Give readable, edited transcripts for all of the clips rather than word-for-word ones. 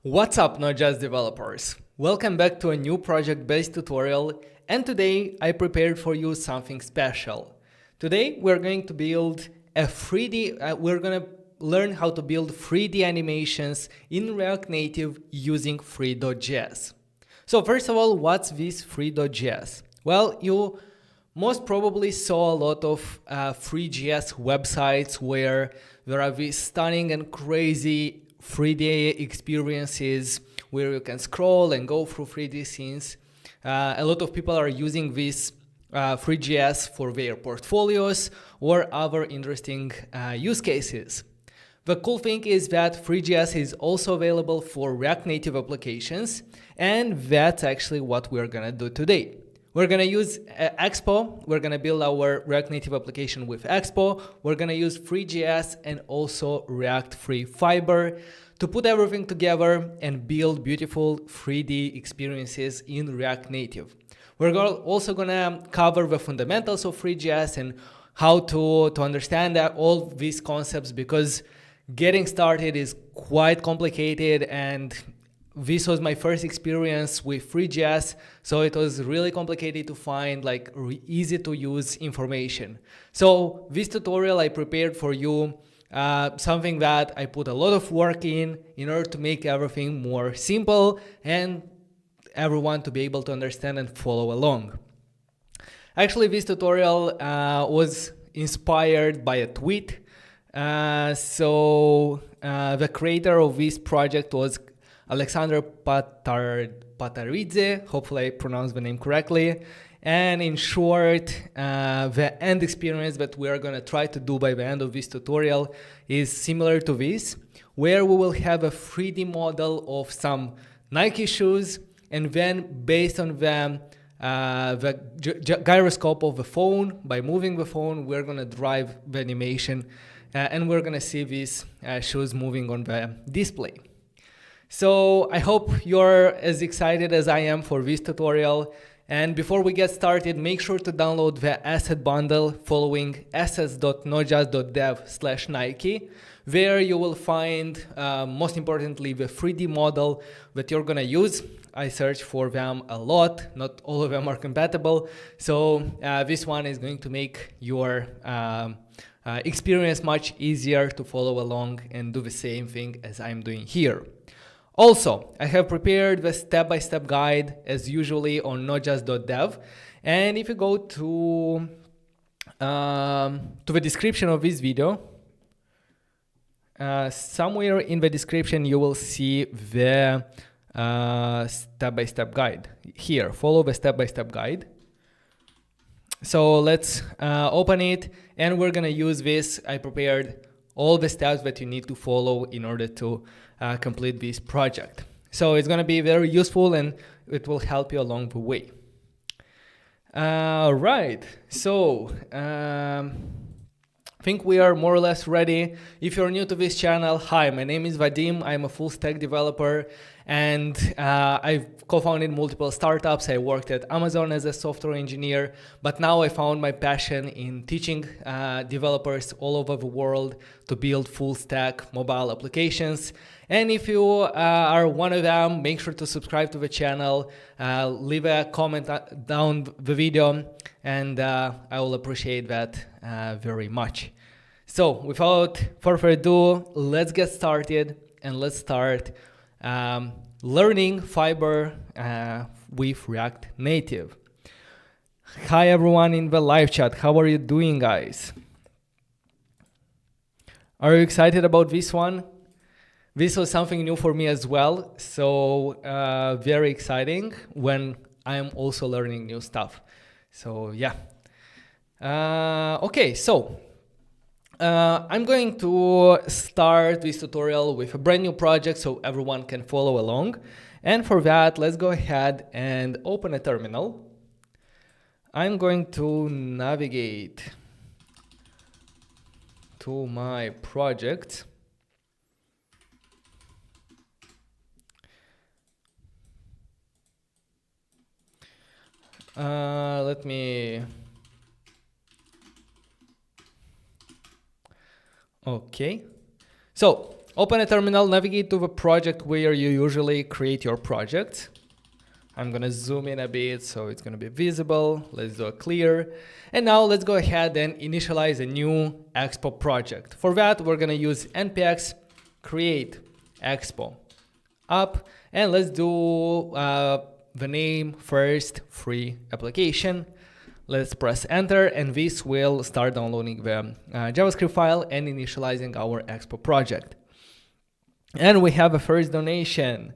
What's up, Node.js developers? Welcome back to a new project-based tutorial, and today I prepared for you something special. Today we're going to build a 3D, we're going to learn how to build 3D animations in React Native using three.js. So first of all, what's this three.js? Well, you most probably saw a lot of 3.js websites where there are these stunning and crazy 3D experiences where you can scroll and go through 3D scenes. A lot of people are using this 3.js for their portfolios or other interesting use cases. The cool thing is that three.js is also available for React Native applications, and that's actually what we're gonna do today. We're gonna use Expo. We're gonna build our React Native application with Expo. We're gonna use three.js and also React Free Fiber to put everything together and build beautiful 3D experiences in React Native. We're also gonna cover the fundamentals of three.js and how to understand all these concepts, because getting started is quite complicated, and this was my first experience with three.js, so it was really complicated to find like easy to use information. So this tutorial I prepared for you something that I put a lot of work in order to make everything more simple and everyone to be able to understand and follow along. Actually, this tutorial was inspired by a tweet. The creator of this project was Alexander Pataridze, hopefully I pronounced the name correctly. And in short, the end experience that we are going to try to do by the end of this tutorial is similar to this, where we will have a 3D model of some Nike shoes, and then based on them, the gyroscope of the phone, by moving the phone, we're going to drive the animation, and we're going to see these shoes moving on the display. So I hope you're as excited as I am for this tutorial. And before we get started, make sure to download the asset bundle following assets.notjust.dev/Nike, where you will find, most importantly, the 3D model that you're going to use. I searched for them a lot. Not all of them are compatible. So this one is going to make your experience much easier to follow along and do the same thing as I'm doing here. Also, I have prepared the step-by-step guide as usually on notjust.dev, and if you go to the description of this video, somewhere in the description you will see the step-by-step guide. Here, follow the step-by-step guide. So let's open it, and we're gonna use this. I prepared all the steps that you need to follow in order to complete this project. So it's going to be very useful, and it will help you along the way. Right, so I think we are more or less ready. If you're new to this channel, hi, my name is Vadim. I'm a full stack developer, and I've co-founded multiple startups. I worked at Amazon as a software engineer, but now I found my passion in teaching developers all over the world to build full stack mobile applications. And if you are one of them, make sure to subscribe to the channel, leave a comment down the video, and I will appreciate that very much. So without further ado, let's get started, and let's start learning Fiber with React Native. Hi everyone in the live chat, how are you doing, guys? Are you excited about this one? This was something new for me as well, so very exciting when I am also learning new stuff. So yeah. Okay, so I'm going to start this tutorial with a brand new project so everyone can follow along. And for that, let's go ahead and open a terminal. I'm going to navigate to my project. Let me... Okay. So open a terminal, navigate to the project where you usually create your project. I'm gonna zoom in a bit so it's gonna be visible. Let's do a clear. And now let's go ahead and initialize a new Expo project. For that, we're gonna use npx create Expo app, and let's do the name first, free application. Let's press enter, and this will start downloading the JavaScript file and initializing our Expo project. And we have a first donation.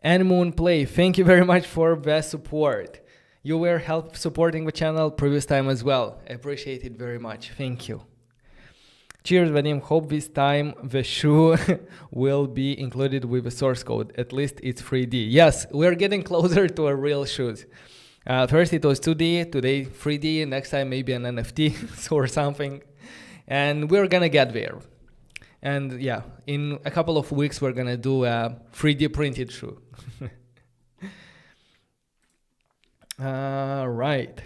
And Moonplay, thank you very much for the support. You were help supporting the channel previous time as well. I appreciate it very much. Thank you. Cheers, Vadim. Hope this time the shoe will be included with the source code. At least it's 3D. Yes, we're getting closer to a real shoes. First it was 2D, today 3D, next time maybe an NFT or something. And we're gonna get there. And yeah, in a couple of weeks, we're gonna do a 3D printed shoe. Right.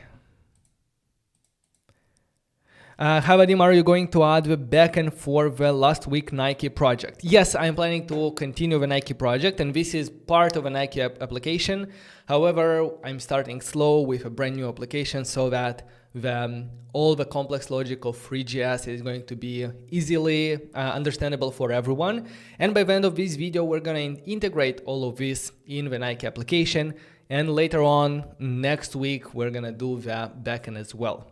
Hi Vadim, are you going to add the backend for the last week Nike project? Yes, I'm planning to continue the Nike project, and this is part of a Nike application. However, I'm starting slow with a brand new application so that all the complex logic of three.js is going to be easily understandable for everyone. And by the end of this video, we're going to integrate all of this in the Nike application. And later on, next week, we're going to do the backend as well.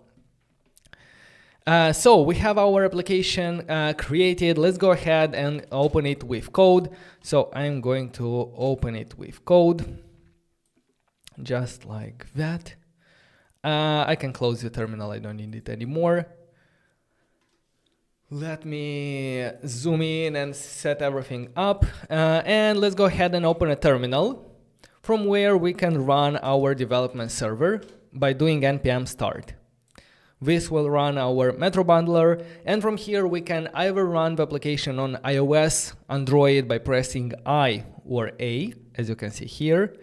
So we have our application created. Let's go ahead and open it with code. So I'm going to open it with code, just like that. I can close the terminal, I don't need it anymore. Let me zoom in and set everything up. And let's go ahead and open a terminal from where we can run our development server by doing npm start. This will run our Metro bundler, and from here we can either run the application on iOS, Android by pressing I or A, as you can see here.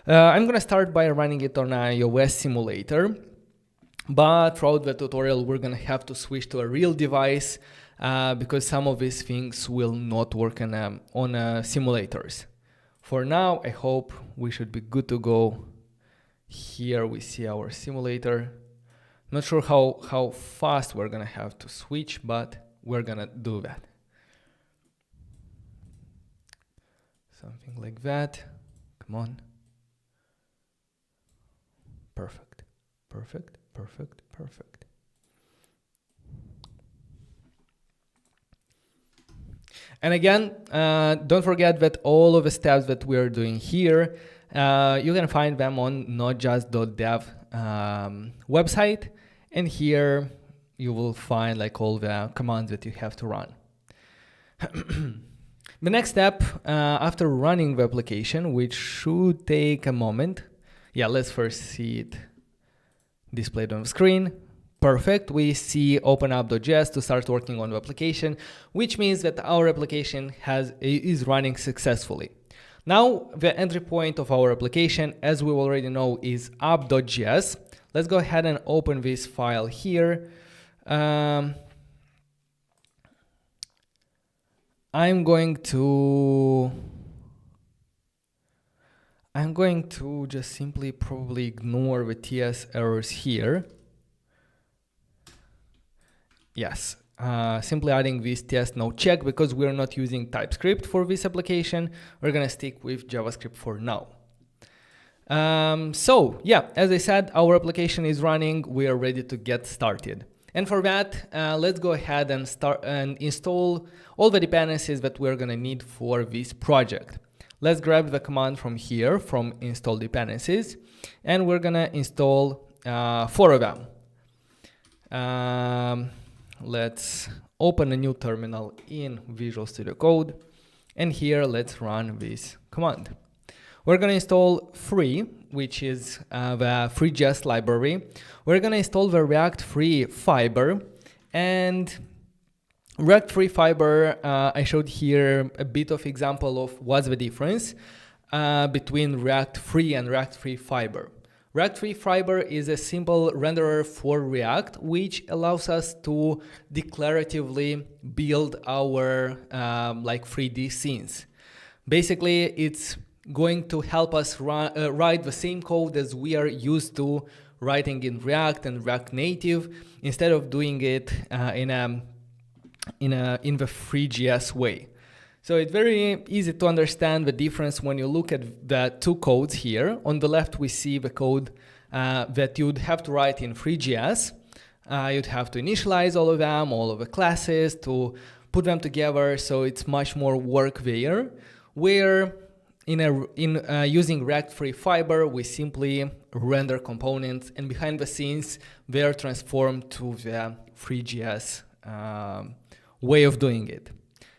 I'm gonna start by running it on iOS simulator, but throughout the tutorial we're gonna have to switch to a real device because some of these things will not work on simulators. For now, I hope we should be good to go. Here we see our simulator. Not sure how fast we're gonna have to switch, but we're gonna do that. Something like that. Come on. Perfect, perfect, perfect, perfect. And again, don't forget that all of the steps that we're doing here, you can find them on notjust.dev website. And here you will find like all the commands that you have to run. The next step after running the application, which should take a moment. Yeah, let's first see it displayed on the screen. Perfect. We see open-up.js to start working on the application, which means that our application is running successfully. Now, the entry point of our application, as we already know, is app.js. Let's go ahead and open this file here. I'm going to just simply probably ignore the TS errors here. Yes, simply adding this TS no check because we're not using TypeScript for this application. We're gonna stick with JavaScript for now. So yeah, as I said, our application is running. We are ready to get started. And for that, let's go ahead and start and install all the dependencies that we're gonna need for this project. Let's grab the command from here, from install dependencies, and we're gonna install 4 of them. Let's open a new terminal in Visual Studio Code, and here let's run this command. We're gonna install 3, which is the three.js library. We're gonna install the React Free Fiber, and React Free Fiber, I showed here a bit of example of what's the difference between React Free and React Free Fiber. React Free Fiber is a simple renderer for React, which allows us to declaratively build our like 3D scenes. Basically, it's going to help us write the same code as we are used to writing in React and React Native, instead of doing it in the three.js way. So it's very easy to understand the difference when you look at the two codes here. On the left, we see the code that you'd have to write in three.js. You'd have to initialize all of them, all of the classes, to put them together. So it's much more work there. Where using React Free Fiber, we simply render components, and behind the scenes, they are transformed to the three.js way of doing it.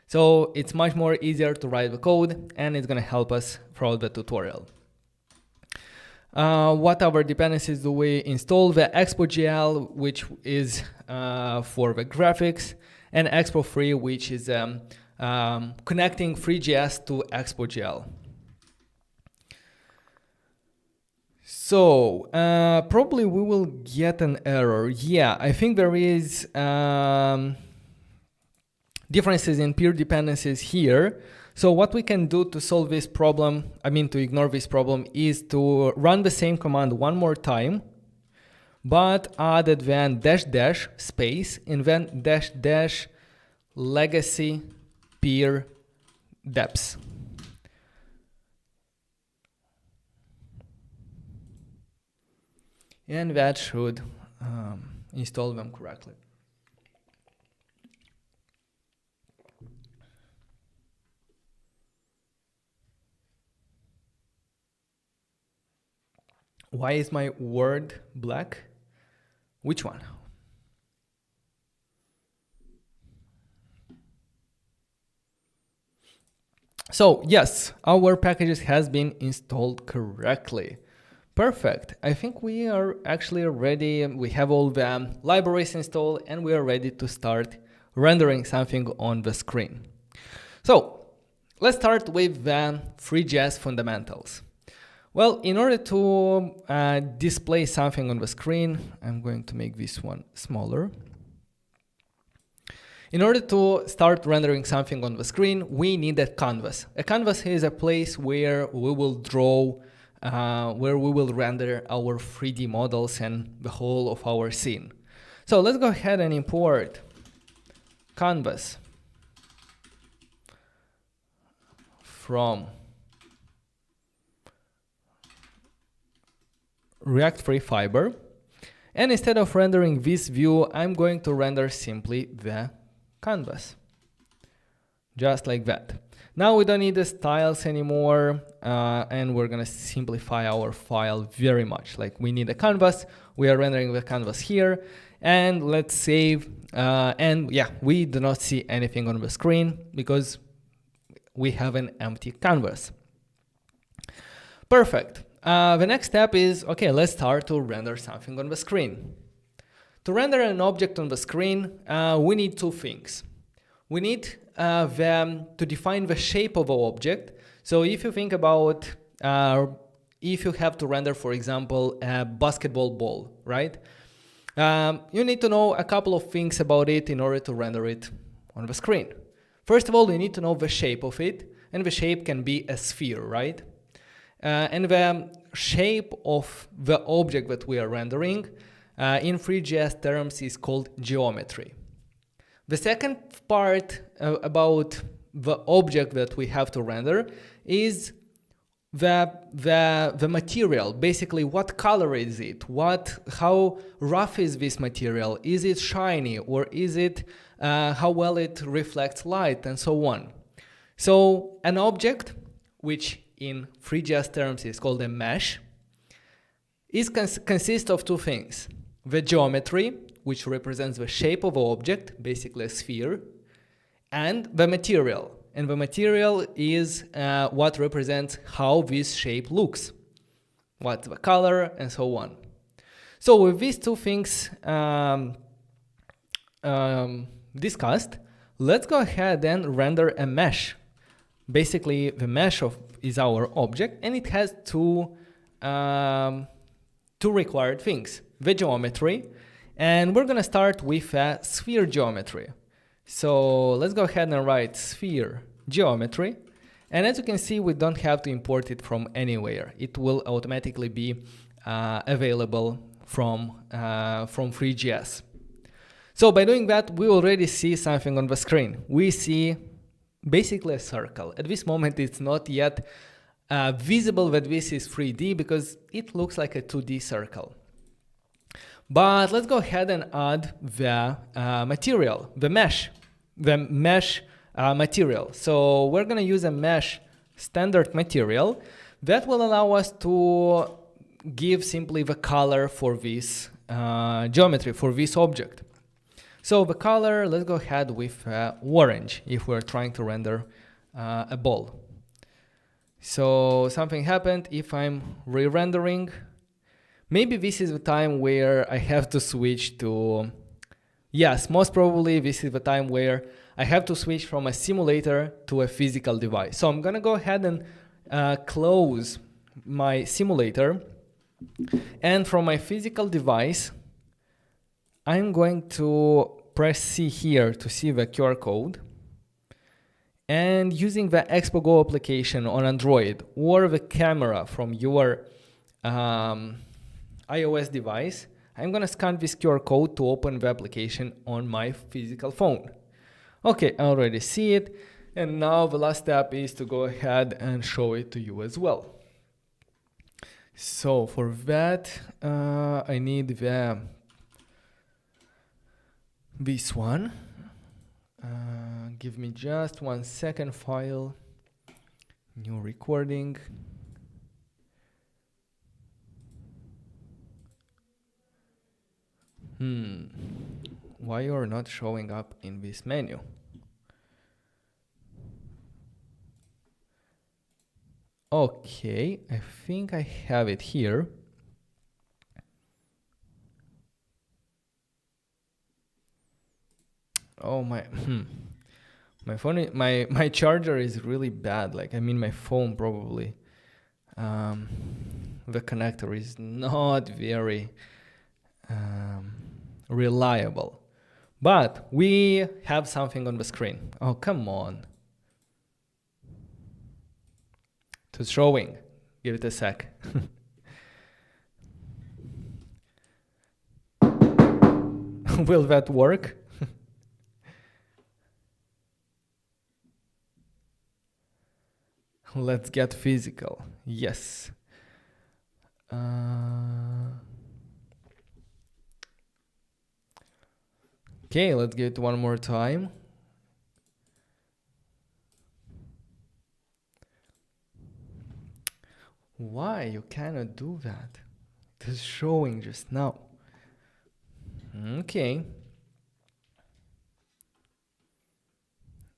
So it's much more easier to write the code, and it's going to help us throughout the tutorial. What other dependencies do we install? The Expo.gl, which is for the graphics, and Expo3, which is connecting three.js to Expo.gl. So probably we will get an error. Yeah, I think there is differences in peer dependencies here. So what we can do to solve this problem, to ignore this problem, is to run the same command one more time, but added then -- space and then -- legacy peer deps. And that should install them correctly. Why is my word black? Which one? So yes, our packages has been installed correctly. Perfect. I think we are actually ready. We have all the libraries installed, and we are ready to start rendering something on the screen. So let's start with the three.js fundamentals. Well, in order to display something on the screen, I'm going to make this one smaller. In order to start rendering something on the screen, we need a canvas. A canvas is a place where we will draw, where we will render our 3D models and the whole of our scene. So let's go ahead and import canvas from React Free Fiber. And instead of rendering this view, I'm going to render simply the canvas. Just like that. Now we don't need the styles anymore, and we're going to simplify our file very much. Like, we need a canvas, we are rendering the canvas here, and let's save. And yeah, we do not see anything on the screen because we have an empty canvas. Perfect. The next step is, okay, let's start to render something on the screen. To render an object on the screen, we need two things. We need to define the shape of our object. So if you think about, if you have to render, for example, a basketball ball, right? You need to know a couple of things about it in order to render it on the screen. First of all, you need to know the shape of it, and the shape can be a sphere, right? And the shape of the object that we are rendering in three.js terms is called geometry. The second part about the object that we have to render is the material. Basically, what color is it? How rough is this material? Is it shiny, or is it how well it reflects light, and so on. So an object, which in three.js terms is called a mesh, consists of two things: the geometry, which represents the shape of the object, basically a sphere, and the material. And the material is what represents how this shape looks, what's the color, and so on. So with these two things discussed, let's go ahead and render a mesh. Basically, the mesh is our object, and it has two two required things, the geometry, and we're gonna start with a sphere geometry. So let's go ahead and write sphere geometry. And as you can see, we don't have to import it from anywhere. It will automatically be available from three.js. So by doing that, we already see something on the screen. We see basically a circle. At this moment, it's not yet visible that this is 3D because it looks like a 2D circle. But let's go ahead and add the material, the mesh material. So we're going to use a mesh standard material that will allow us to give simply the color for this geometry, for this object. So the color, let's go ahead with orange if we're trying to render a ball. So something happened if I'm re-rendering. Maybe this is the time where I have to switch to, yes, most probably this is the time where I have to switch from a simulator to a physical device. So I'm gonna go ahead and close my simulator. And from my physical device, I'm going to press C here to see the QR code. And using the Expo Go application on Android or the camera from your iOS device, I'm going to scan this QR code to open the application on my physical phone. Okay, I already see it. And now the last step is to go ahead and show it to you as well. So for that, I need this one. Give me just 1 second. File, new recording. Why you're not showing up in this menu? Okay, I think I have it here. Oh my phone, my charger is really bad. Like, I mean, my phone probably, the connector is not very reliable. But we have something on the screen. Oh, come on. It's showing. Give it a sec. Will that work? Let's get physical. Yes. Okay, let's give it one more time. Why you cannot do that? It is showing just now. Okay.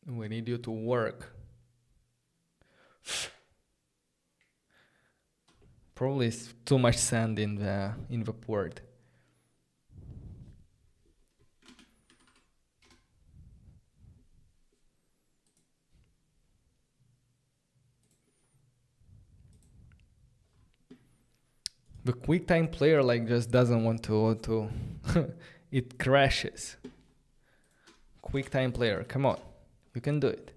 We need you to work. Probably it's too much sand in the port. The QuickTime player like just doesn't want to it crashes. QuickTime player, come on, you can do it.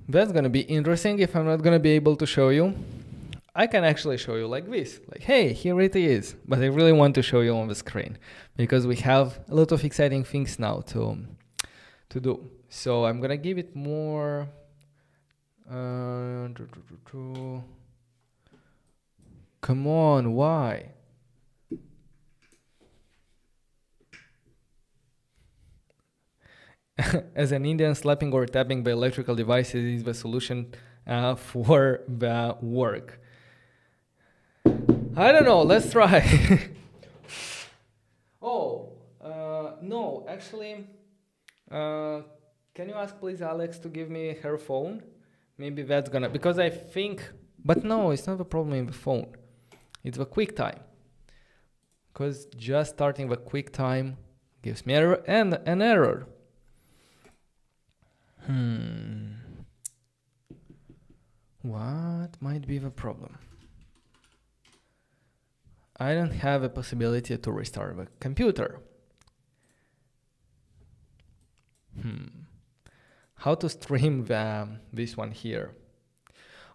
That's gonna be interesting if I'm not gonna be able to show you. I can actually show you like this, like, hey, here it is. But I really want to show you on the screen because we have a lot of exciting things now to do. So I'm gonna give it more. Come on, why? As an Indian, slapping or tapping by electrical devices is the solution for the work. I don't know, let's try. Oh, no, actually, can you ask please Alex to give me her phone? Maybe that's gonna, because I think, but no, it's not a problem in the phone. It's the QuickTime. Because just starting the QuickTime gives me an error. What might be the problem? I don't have a possibility to restart the computer. How to stream this one here?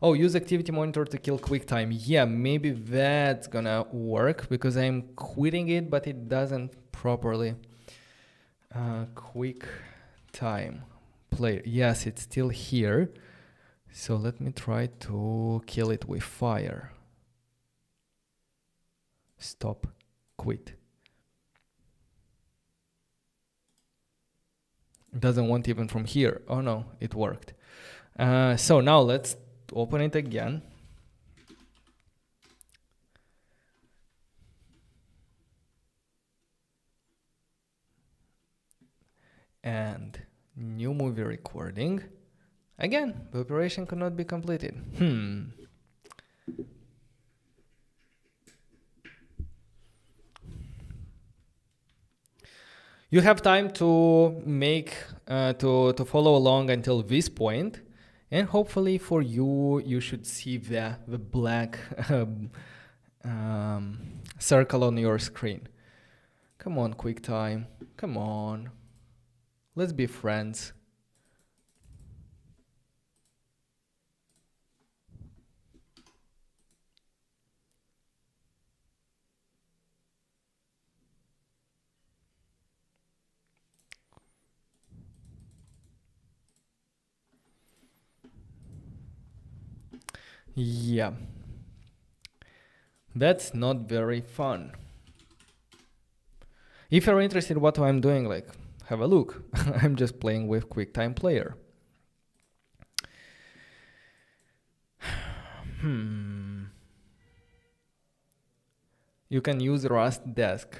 Oh, use activity monitor to kill QuickTime. Yeah, maybe that's gonna work because I'm quitting it, but it doesn't properly. QuickTime player. Yes, it's still here. So let me try to kill it with fire. Stop, quit. It doesn't want even from here. Oh no, it worked. So now let's open it again. And new movie recording. Again, the operation could not be completed. You have time to make to follow along until this point, and hopefully for you, you should see the black circle on your screen. Come on, QuickTime. Come on. Let's be friends. Yeah. That's not very fun. If you're interested in what I'm doing, like, have a look. I'm just playing with QuickTime Player. You can use Rust Desk.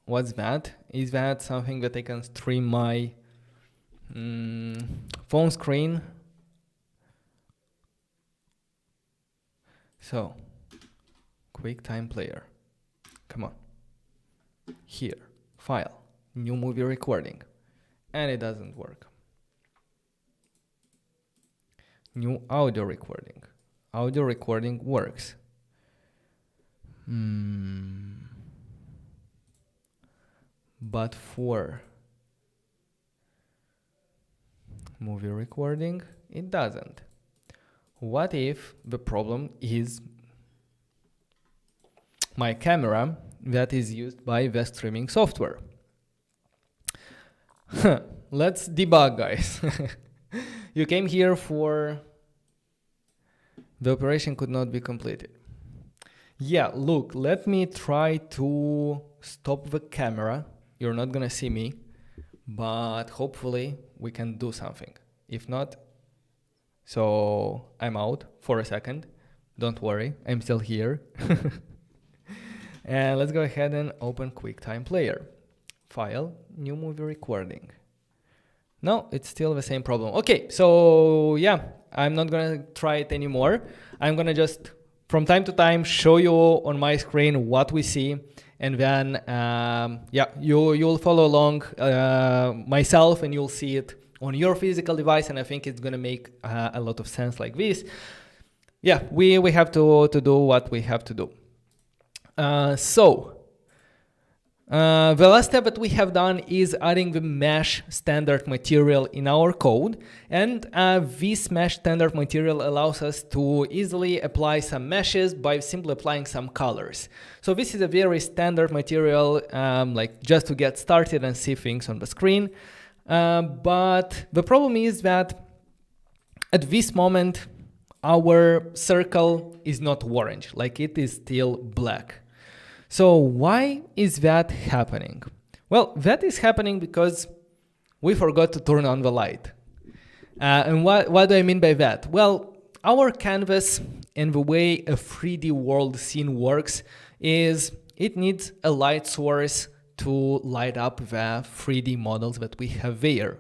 What's that? Is that something that I can stream my phone screen? So, QuickTime Player. Come on. Here, file, new movie recording. And it doesn't work. New audio recording. Audio recording works. But for movie recording, it doesn't. What if the problem is my camera that is used by the streaming software? Let's debug, guys. You came here for the operation could not be completed. Yeah, look, let me try to stop the camera. You're not gonna see me, but hopefully we can do something. If not, so I'm out for a second. Don't worry, I'm still here. And let's go ahead and open QuickTime Player. File, new movie recording. No, it's still the same problem. Okay, so yeah, I'm not gonna try it anymore. I'm gonna just, from time to time, show you on my screen what we see, and then yeah, you'll follow along myself, and you'll see it on your physical device, and I think it's gonna make a lot of sense like this. Yeah, we have to do what we have to do. The last step that we have done is adding the mesh standard material in our code, and this mesh standard material allows us to easily apply some meshes by simply applying some colors. So this is a very standard material, like just to get started and see things on the screen. But the problem is that at this moment, our circle is not orange, like it is still black. So why is that happening? Well, that is happening because we forgot to turn on the light. And what do I mean by that? Well, our canvas and the way a 3D world scene works is it needs a light source to light up the 3D models that we have there.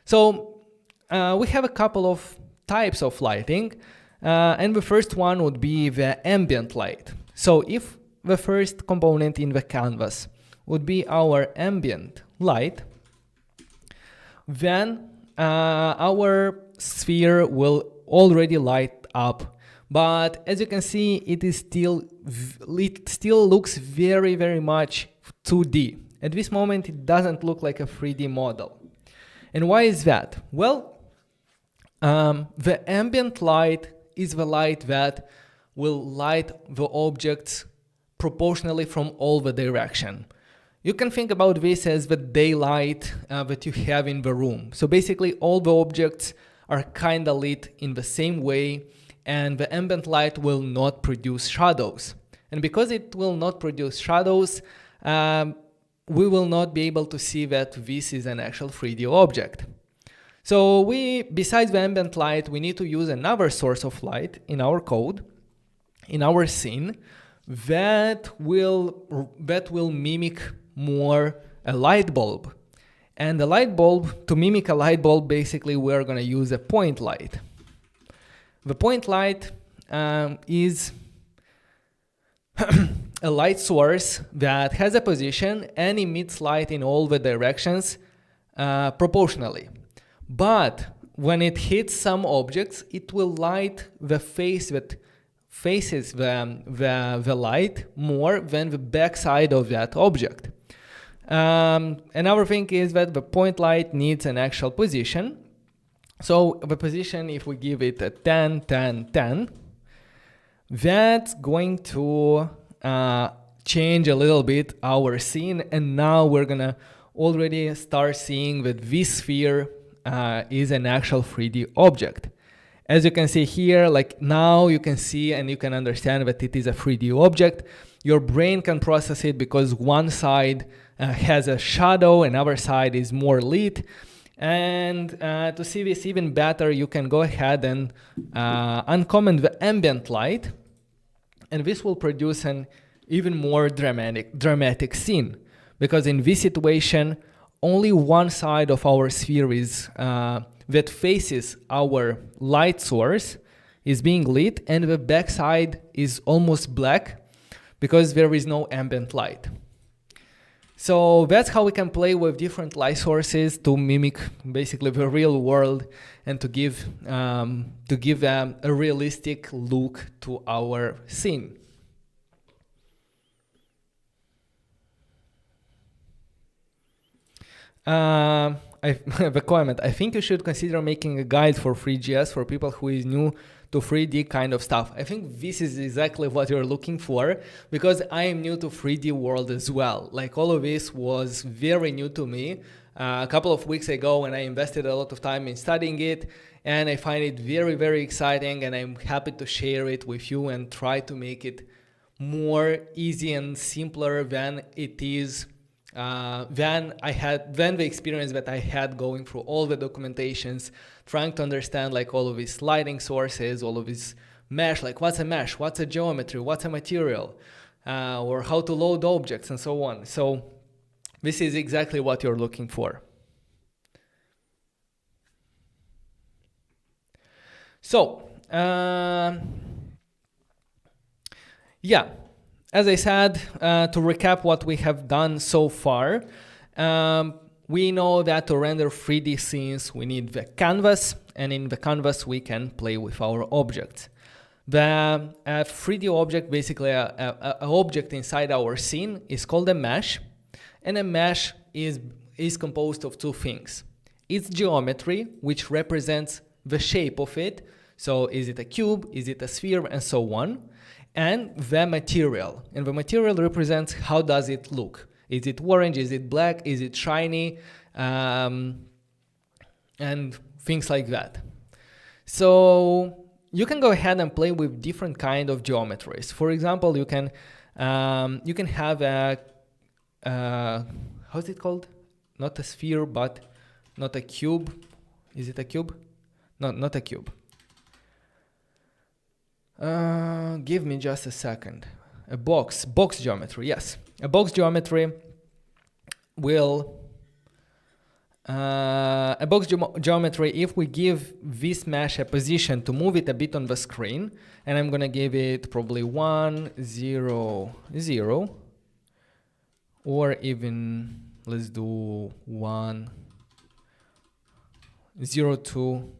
So we have a couple of types of lighting, and the first one would be the ambient light. So if the first component in the canvas would be our ambient light. Then our sphere will already light up. But as you can see, it still looks very, very much 2D. At this moment, it doesn't look like a 3D model. And why is that? Well, the ambient light is the light that will light the objects proportionally from all the direction. You can think about this as the daylight that you have in the room. So basically all the objects are kind of lit in the same way, and the ambient light will not produce shadows. And because it will not produce shadows, we will not be able to see that this is an actual 3D object. So besides the ambient light, we need to use another source of light in our code, in our scene, that will mimic more a light bulb. And the light bulb, to mimic a light bulb, basically we're going to use a point light. The point light is a light source that has a position and emits light in all the directions proportionally. But when it hits some objects, it will light the face that faces the light more than the backside of that object. Another thing is that the point light needs an actual position. So the position, if we give it a 10, 10, 10, that's going to change a little bit our scene. And now we're gonna already start seeing that this sphere is an actual 3D object. As you can see here, like now you can see and you can understand that it is a 3D object. Your brain can process it because one side has a shadow, another side is more lit. And to see this even better, you can go ahead and uncomment the ambient light, and this will produce an even more dramatic scene, because in this situation, only one side of our sphere is that faces our light source is being lit, and the back side is almost black because there is no ambient light. So that's how we can play with different light sources to mimic basically the real world and to give a realistic look to our scene. I have a comment. I think you should consider making a guide for three.js for people who is new to 3D kind of stuff. I think this is exactly what you're looking for, because I am new to 3D world as well. Like all of this was very new to me a couple of weeks ago, and I invested a lot of time in studying it, and I find it very, very exciting, and I'm happy to share it with you and try to make it more easy and simpler than it is than the experience that I had going through all the documentations, trying to understand like all of these lighting sources, all of these mesh, like what's a mesh, what's a geometry, what's a material, or how to load objects and so on. So this is exactly what you're looking for. So, yeah. As I said, to recap what we have done so far, we know that to render 3D scenes, we need the canvas, and in the canvas, we can play with our objects. The 3D object, basically an object inside our scene, is called a mesh, and a mesh is composed of two things. Its geometry, which represents the shape of it, so is it a cube, is it a sphere, and so on, and the material. And the material represents how does it look. Is it orange? Is it black? Is it shiny? And things like that. So you can go ahead and play with different kind of geometries. For example, you can have a how's it called? Not a sphere, but not a cube. Is it a cube? No, not a cube. Give me just a second. A box geometry, yes. A box geometry will a box geometry, if we give this mesh a position to move it a bit on the screen, and I'm gonna give it probably 1, 0, 0, or even let's do 1, 0, 2,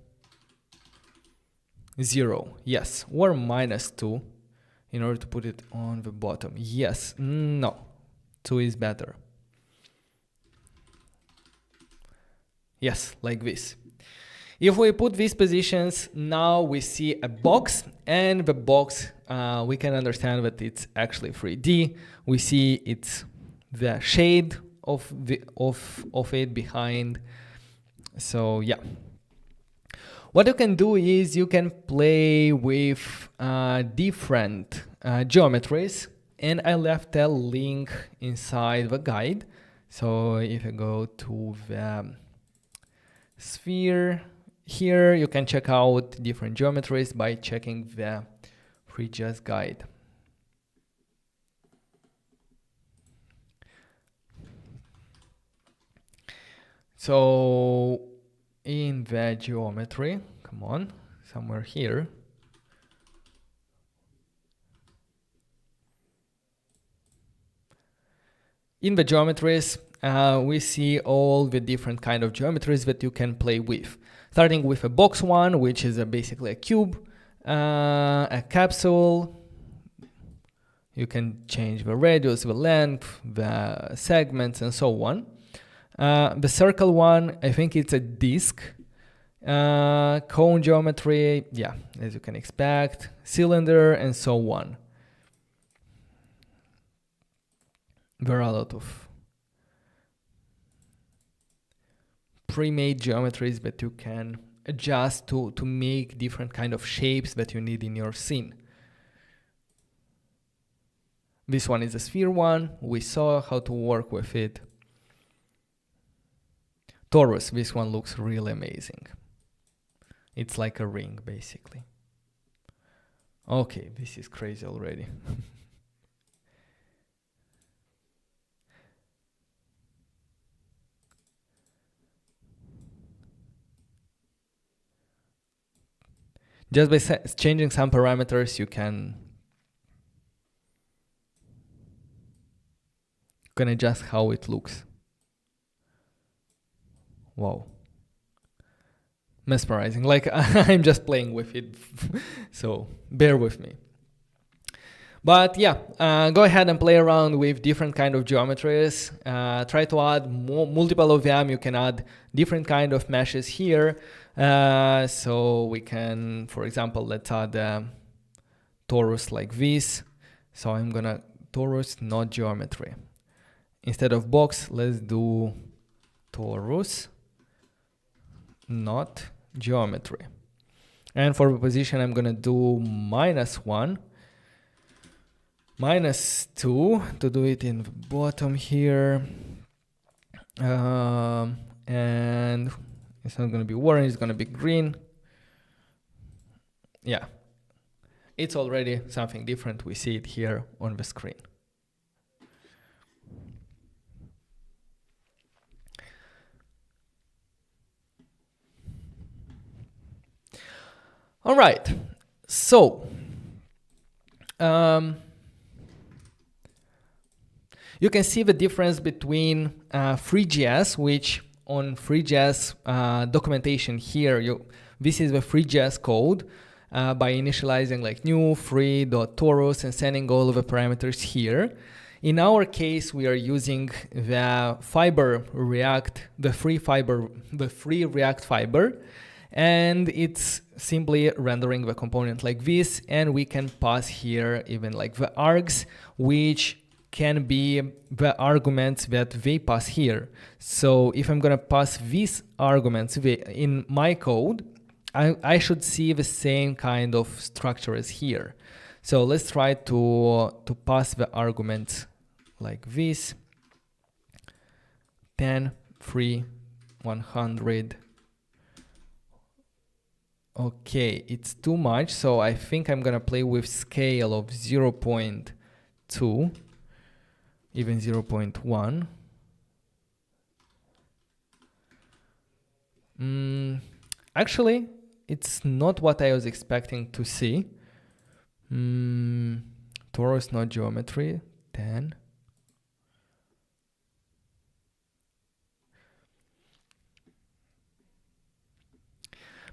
0, yes, or -2 in order to put it on the bottom. Yes, no, 2 is better. Yes, like this. If we put these positions, now we see a box, and the box, we can understand that it's actually 3D. We see it's the shade of it behind. So yeah. What you can do is you can play with different geometries, and I left a link inside the guide. So if you go to the sphere here, you can check out different geometries by checking the three.js guide. So in the geometry, come on, somewhere here, in the geometries, we see all the different kind of geometries that you can play with. Starting with a box one, which is basically a cube, a capsule. You can change the radius, the length, the segments, and so on. The circle one, I think it's a disk. Cone geometry, yeah, as you can expect. Cylinder, and so on. There are a lot of pre-made geometries that you can adjust to make different kind of shapes that you need in your scene. This one is a sphere one. We saw how to work with it. Torus, this one looks really amazing. It's like a ring, basically. Okay, this is crazy already. Just by changing some parameters, you can adjust how it looks. Wow. Mesmerizing, like I'm just playing with it, so bear with me. But yeah, go ahead and play around with different kind of geometries. Try to add multiple of them. You can add different kind of meshes here. So we can, for example, let's add a torus like this. So I'm gonna torus, not geometry. Instead of box, let's do torus, not geometry. And for the position, I'm gonna do -1, -2 to do it in the bottom here. And it's not gonna be orange, it's gonna be green. Yeah, it's already something different. We see it here on the screen. All right, so you can see the difference between three.js, which on three.js documentation here, this is the three.js code by initializing like new free.torus and sending all of the parameters here. In our case, we are using the fiber React, the free React fiber, and it's simply rendering the component like this, and we can pass here even like the args, which can be the arguments that they pass here. So if I'm gonna pass these arguments in my code, I should see the same kind of structure as here. So let's try to pass the arguments like this: 10, 3, 100. Okay, it's too much, so I think I'm gonna play with scale of 0.2, even 0.1. Actually, it's not what I was expecting to see. Torus, not geometry, 10.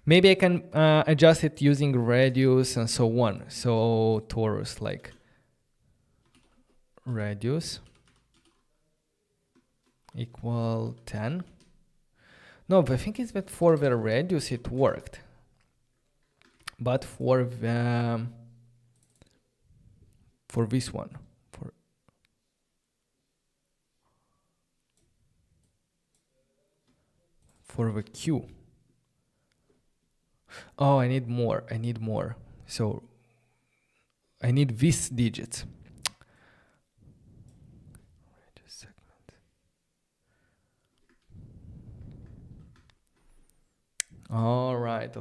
Maybe I can adjust it using radius and so on. So torus, like radius equal 10. No, but I think it's that for the radius it worked. But for this one, for the Q. Oh, I need more. So I need these digits. All right.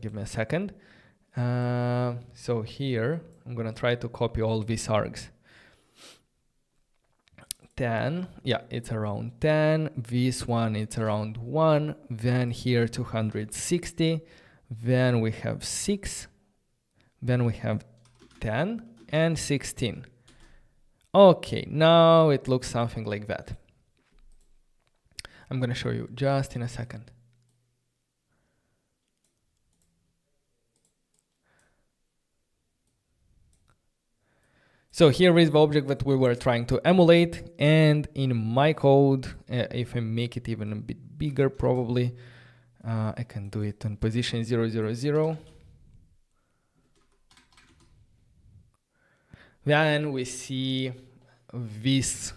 Give me a second. So here, I'm gonna try to copy all these args. 10, yeah, it's around 10. This one, it's around 1. Then here, 260. Then we have 6. Then we have 10 and 16. Okay, now it looks something like that. I'm gonna show you just in a second. So here is the object that we were trying to emulate, and in my code, if I make it even a bit bigger, probably, I can do it on position 0, 0, 0. Then we see this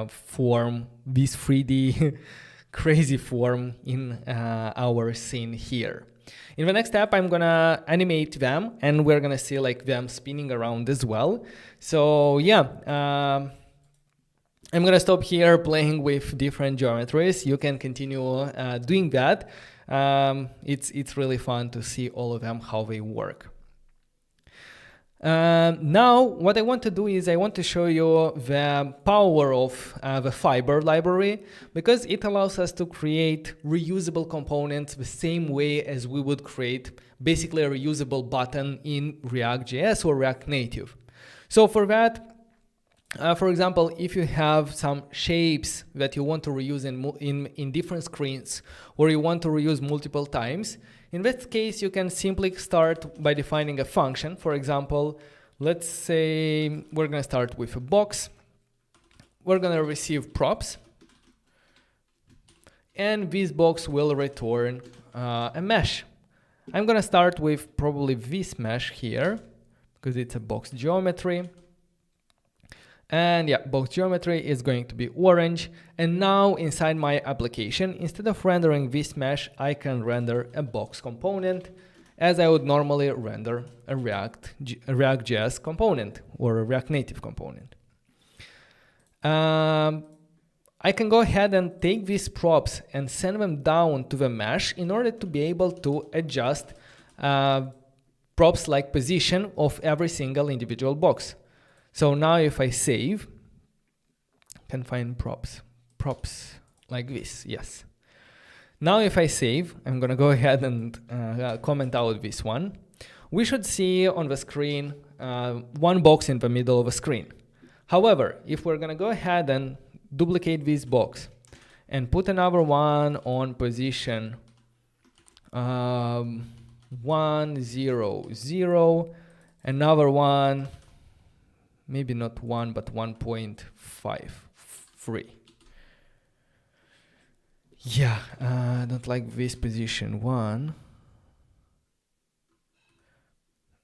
form, this 3D crazy form in our scene here. In the next step, I'm gonna animate them, and we're gonna see like them spinning around as well. So yeah, I'm gonna stop here playing with different geometries. You can continue doing that. It's really fun to see all of them, how they work. Now, what I want to do is I want to show you the power of the fiber library, because it allows us to create reusable components the same way as we would create basically a reusable button in React.js or React Native. So for that, for example, if you have some shapes that you want to reuse in different screens, or you want to reuse multiple times, in that case, you can simply start by defining a function. For example, let's say we're going to start with a box. We're going to receive props, and this box will return a mesh. I'm going to start with probably this mesh here, because it's a box geometry. And yeah, box geometry is going to be orange. And now inside my application, instead of rendering this mesh, I can render a box component as I would normally render a React.js component or a React Native component. I can go ahead and take these props and send them down to the mesh in order to be able to adjust props like position of every single individual box. So now if I save, I can find props like this, yes. Now if I save, I'm gonna go ahead and comment out this one. We should see on the screen one box in the middle of the screen. However, if we're gonna go ahead and duplicate this box and put another one on position 1, 0, 0, another one, maybe not 1, but 1.53. Yeah, I don't like this position 1.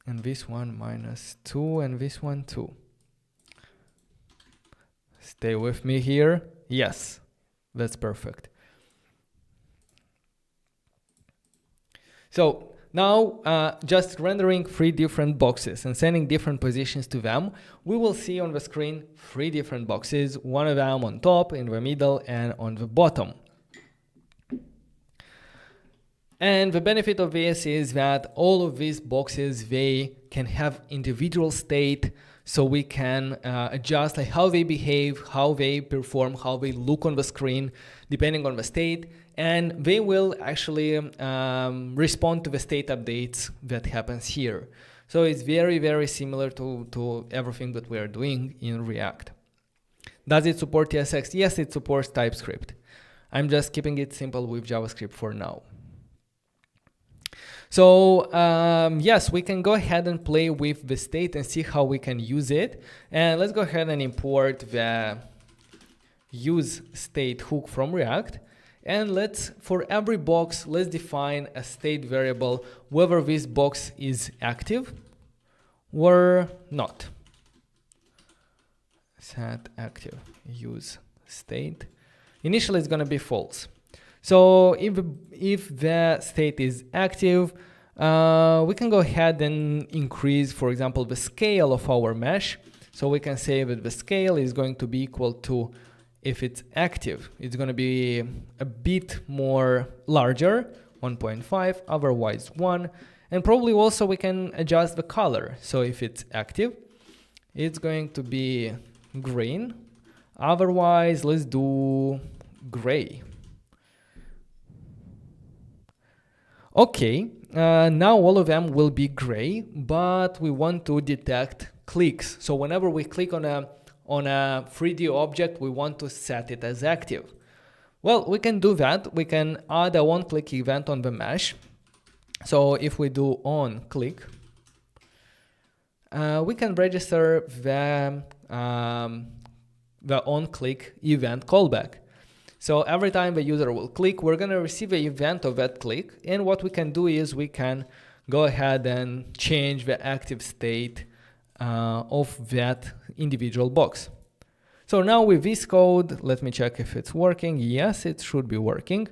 And this one -2, and this one 2. Stay with me here. Yes, that's perfect. So now, just rendering 3 different boxes and sending different positions to them, we will see on the screen 3 different boxes, one of them on top, in the middle, and on the bottom. And the benefit of this is that all of these boxes, they can have individual state, so we can adjust like how they behave, how they perform, how they look on the screen, depending on the state. and they will actually respond to the state updates that happens here. So it's very, very similar to everything that we are doing in React. Does it support TSX? Yes, it supports TypeScript. I'm just keeping it simple with JavaScript for now. So yes, we can go ahead and play with the state and see how we can use it. And let's go ahead and import the use state hook from React. And let's, for every box, let's define a state variable, whether this box is active or not. Set active use state. Initially, it's going to be false. So if the state is active, we can go ahead and increase, for example, the scale of our mesh. So we can say that the scale is going to be equal to, if it's active, it's going to be a bit more larger, 1.5, otherwise 1. And probably also we can adjust the color. So if it's active, it's going to be green. Otherwise, let's do gray. Okay, now all of them will be gray, but we want to detect clicks. So whenever we click on a 3D object, we want to set it as active. Well, we can do that. We can add a on-click event on the mesh. So if we do on-click, we can register the on-click event callback. So every time the user will click, we're going to receive an event of that click. And what we can do is we can go ahead and change the active state of that individual box. So now with this code, let me check if it's working. Yes, it should be working.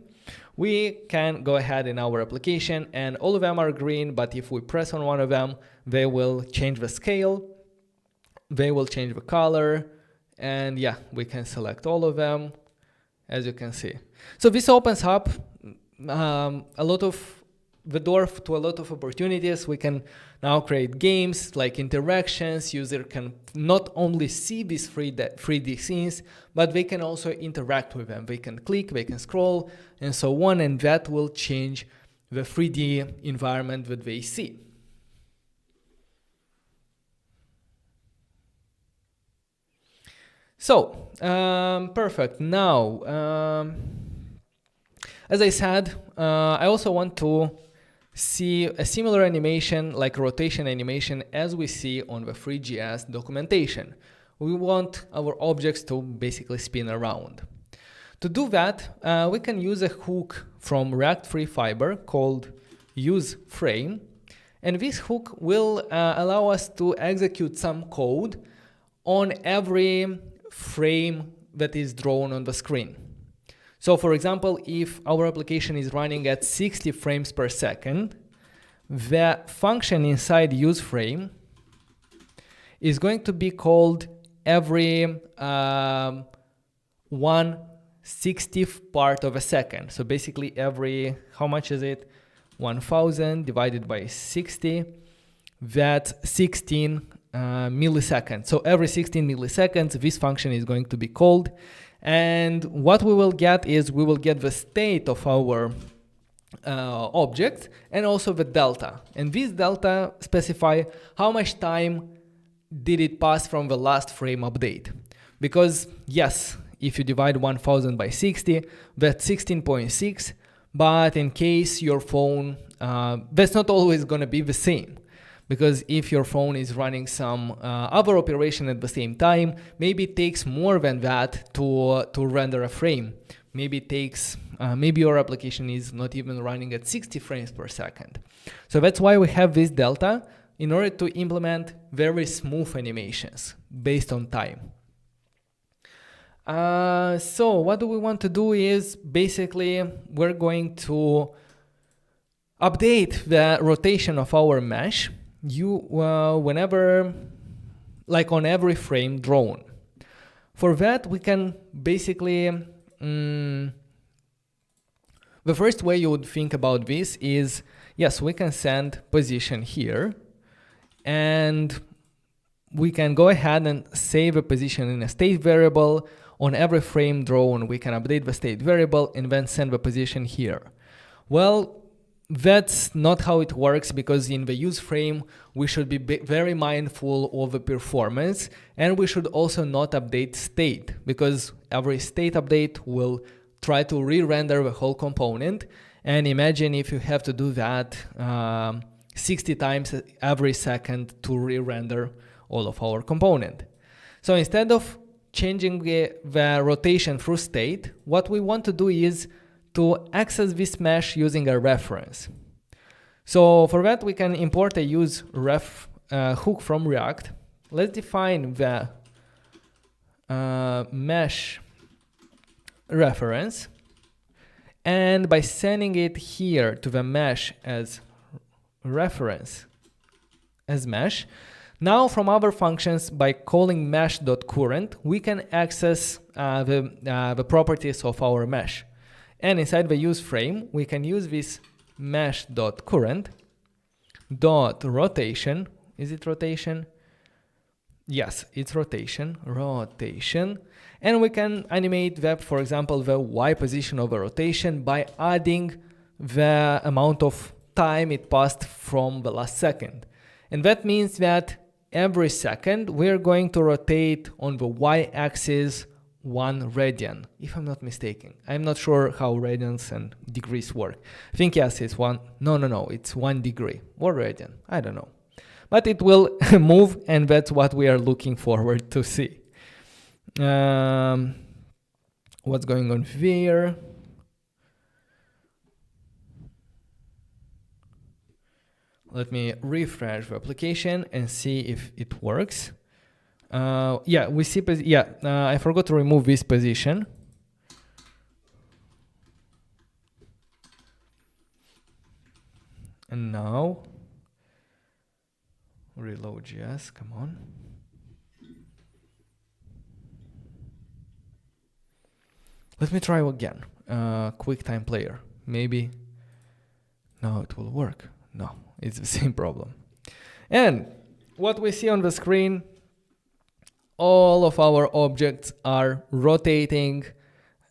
We can go ahead in our application and all of them are green, but if we press on one of them, they will change the scale, they will change the color, and yeah, we can select all of them, as you can see. So this opens up the door to a lot of opportunities. We can now create games like interactions. User can not only see these 3D scenes, but they can also interact with them. They can click, they can scroll, and so on, and that will change the 3D environment that they see. So, perfect. Now, as I said, I also want to see a similar animation, like rotation animation, as we see on the three.js documentation. We want our objects to basically spin around. To do that, we can use a hook from React Free Fiber called useFrame, and this hook will allow us to execute some code on every frame that is drawn on the screen. So for example, if our application is running at 60 frames per second, the function inside useFrame is going to be called every 1/60th part of a second. So basically every, how much is it? 1000 divided by 60, that's 16 milliseconds. So every 16 milliseconds, this function is going to be called. And what we will get is we will get the state of our object and also the delta. And this delta specify how much time did it pass from the last frame update. Because yes, if you divide 1000 by 60, that's 16.6. But in case your phone, that's not always going to be the same. Because if your phone is running some other operation at the same time, maybe it takes more than that to render a frame. Maybe it takes, maybe your application is not even running at 60 frames per second. So that's why we have this delta in order to implement very smooth animations based on time. So what do we want to do is basically we're going to update the rotation of our mesh whenever, like on every frame drawn. For that, we can basically, the first way you would think about this is, yes, we can send position here, and we can go ahead and save a position in a state variable, on every frame drawn, we can update the state variable and then send the position here. Well, that's not how it works, because in the use frame, we should be very mindful of the performance, and we should also not update state, because every state update will try to re-render the whole component. And imagine if you have to do that 60 times every second to re-render all of our component. So instead of changing the rotation through state, what we want to do is to access this mesh using a reference. So for that, we can import a use ref hook from React. Let's define the mesh reference. And by sending it here to the mesh as reference as mesh, now from our functions, by calling mesh.current, we can access the properties of our mesh. And inside the use frame, we can use this mesh.current .rotation. Is it rotation? Yes, it's rotation. And we can animate that, for example, the Y position of a rotation by adding the amount of time it passed from the last second. And that means that every second we're going to rotate on the Y-axis 1 radian, if I'm not mistaken. I'm not sure how radians and degrees work. I think yes, it's one. No, it's 1 degree or radian. I don't know. But it will move, and that's what we are looking forward to see. What's going on here? Let me refresh the application and see if it works. Yeah, we see. I forgot to remove this position. And now, reload JS. Come on. Let me try again. QuickTime Player. Maybe. No, it will work. No, it's the same problem. And what we see on the screen, all of our objects are rotating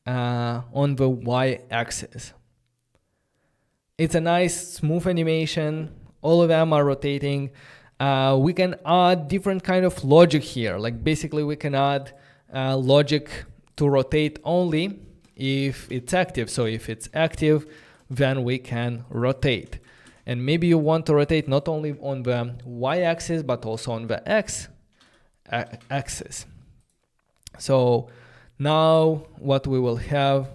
on the Y-axis. It's a nice smooth animation. All of them are rotating. We can add different kind of logic here. Like basically we can add logic to rotate only if it's active. So if it's active, then we can rotate. And maybe you want to rotate not only on the Y-axis, but also on the X-axis. So now what we will have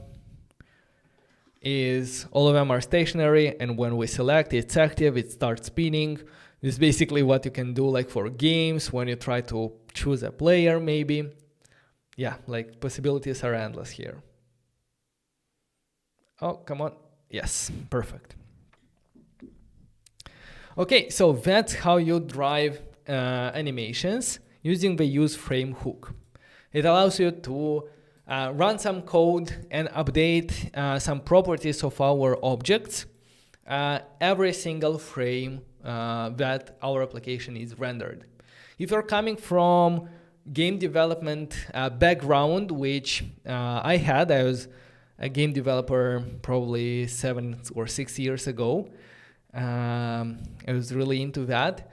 is all of them are stationary, and when we select it's active, it starts spinning. This is basically what you can do like for games when you try to choose a player maybe. Yeah, like possibilities are endless here. Oh, come on. Yes, perfect. Okay, so that's how you drive animations using the use frame hook. It allows you to run some code and update some properties of our objects every single frame that our application is rendered. If you're coming from game development background, which I was a game developer probably 7 or 6 years ago. I was really into that.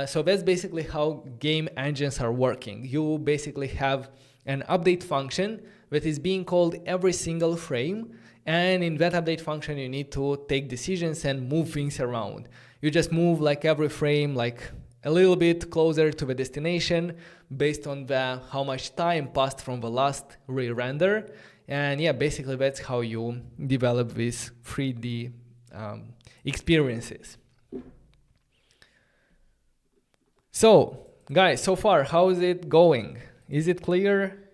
So that's basically how game engines are working. You basically have an update function that is being called every single frame. And in that update function, you need to take decisions and move things around. You just move like every frame, like a little bit closer to the destination based on how much time passed from the last re-render. And yeah, basically that's how you develop these 3D experiences. So guys, so far, how is it going? Is it clear?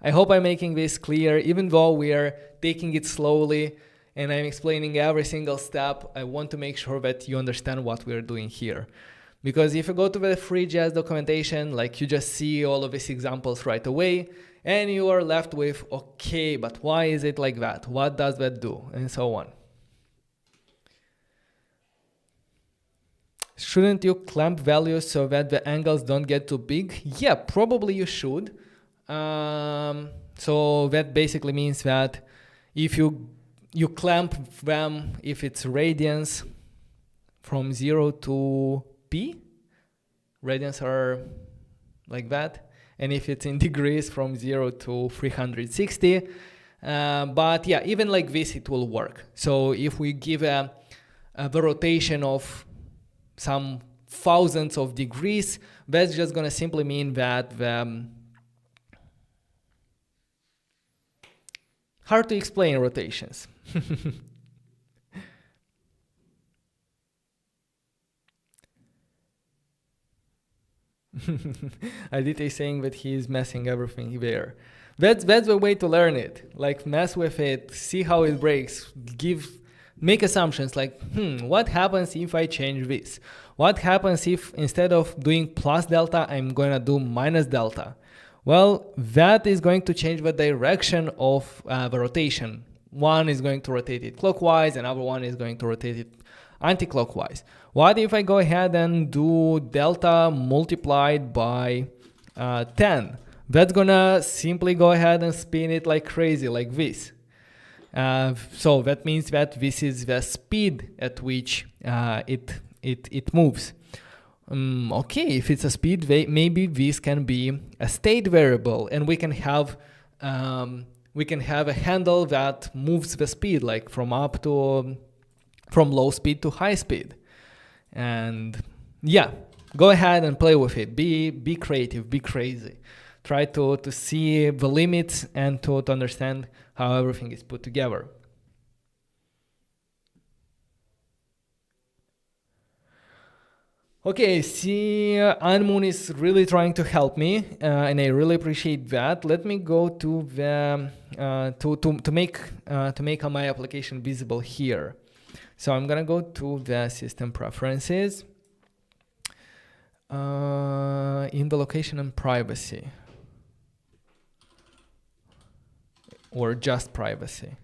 I hope I'm making this clear, even though we are taking it slowly and I'm explaining every single step. I want to make sure that you understand what we're doing here. Because if you go to the three.js documentation, like you just see all of these examples right away, and you are left with, okay, but why is it like that? What does that do? And so on. Shouldn't you clamp values so that the angles don't get too big? Yeah, probably you should. So that basically means that if you clamp them, if it's radians from 0 to p, radians are like that, and if it's in degrees from 0 to 360, but yeah, even like this it will work. So if we give the rotation of some thousands of degrees, that's just gonna simply mean that the hard to explain rotations. Adit is saying that he is messing everything there. That's the way to learn it. Like mess with it, see how it breaks, make assumptions like, what happens if I change this? What happens if instead of doing plus delta, I'm gonna do minus delta? Well, that is going to change the direction of the rotation. One is going to rotate it clockwise, another one is going to rotate it anti-clockwise. What if I go ahead and do delta multiplied by 10? That's gonna simply go ahead and spin it like crazy, like this. So that means that this is the speed at which it moves. Okay, if it's a speed, maybe this can be a state variable, and we can have a handle that moves the speed, like from low speed to high speed. And yeah, go ahead and play with it. Be creative, be crazy. Try to see the limits and to understand how everything is put together. Okay, see, Anmoon is really trying to help me, and I really appreciate that. Let me go to the to make my application visible here. So I'm gonna go to the system preferences, in the location and privacy, or just privacy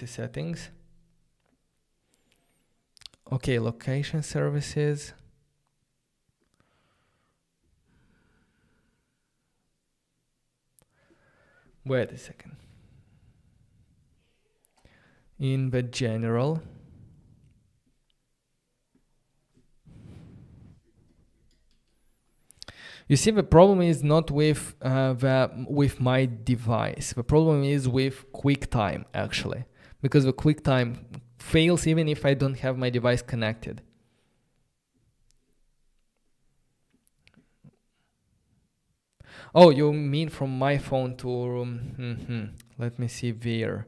settings. Okay, location services. Wait a second. In the general, you see, the problem is not with my device. The problem is with QuickTime, actually, because the QuickTime fails even if I don't have my device connected. Oh, you mean from my phone to let me see there.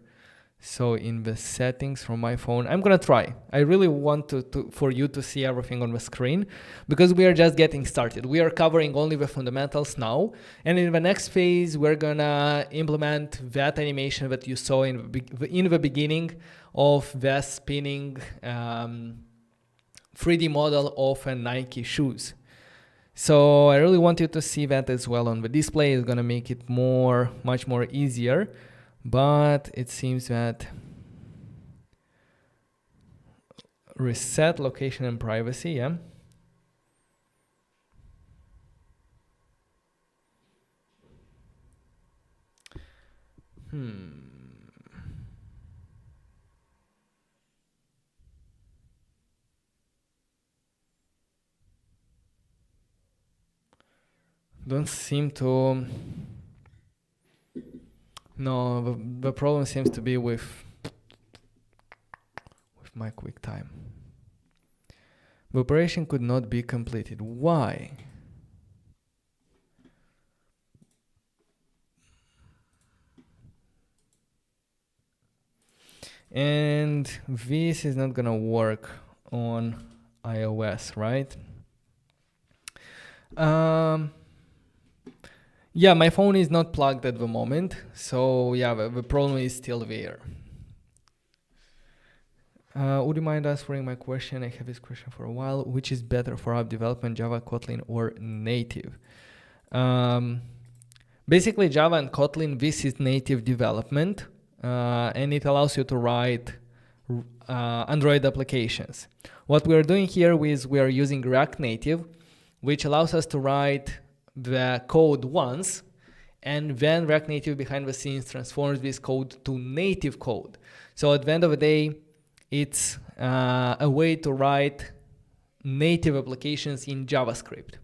So in the settings from my phone, I'm gonna try. I really want for you to see everything on the screen, because we are just getting started. We are covering only the fundamentals now, and in the next phase, we're gonna implement that animation that you saw in the beginning of the spinning 3D model of a Nike shoes. So I really want you to see that as well on the display. It's gonna make it much more easier. But it seems that reset location and privacy, yeah. Don't seem to. No, the problem seems to be with my QuickTime. The operation could not be completed. Why? And this is not gonna work on iOS, right? Yeah, my phone is not plugged at the moment, so yeah, the problem is still there. Would you mind answering my question? I have this question for a while. Which is better for app development, Java, Kotlin, or native? Basically, Java and Kotlin, this is native development, and it allows you to write Android applications. What we are doing here is we are using React Native, which allows us to write the code once, and then React Native behind the scenes transforms this code to native code. So at the end of the day, it's a way to write native applications in JavaScript.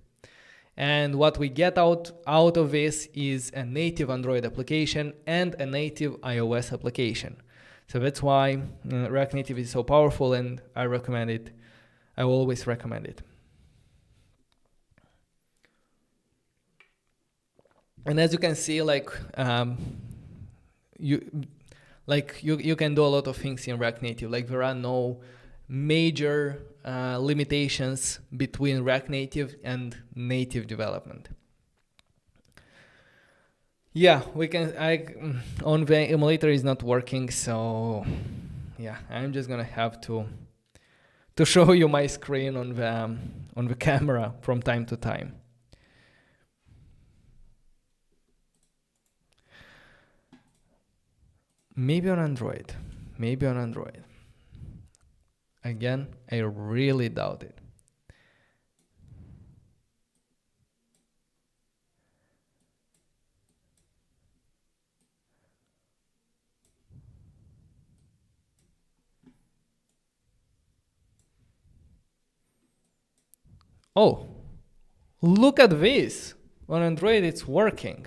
And what we get out of this is a native Android application and a native iOS application. So that's why React Native is so powerful, and I recommend it. I always recommend it. And as you can see, you can do a lot of things in React Native. Like, there are no major limitations between React Native and native development. Yeah, we can. On the emulator is not working, so yeah, I'm just gonna have to show you my screen on the camera from time to time. Maybe on Android. Maybe on Android. Again, I really doubt it. Oh, look at this. On Android, it's working.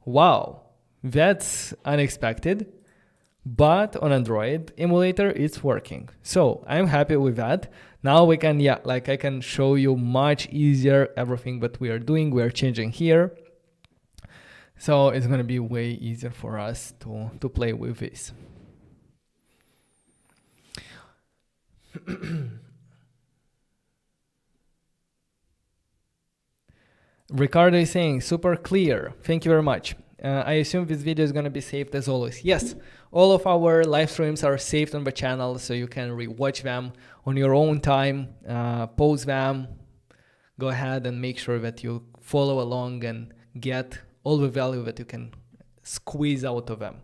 Wow, that's unexpected. But on Android emulator, it's working. So I'm happy with that. Now we can, I can show you much easier everything that we are doing. We are changing here. So it's going to be way easier for us to play with this. Ricardo is saying, super clear. Thank you very much. I assume this video is going to be saved as always. Yes, all of our live streams are saved on the channel, so you can rewatch them on your own time, pause them, go ahead and make sure that you follow along and get all the value that you can squeeze out of them.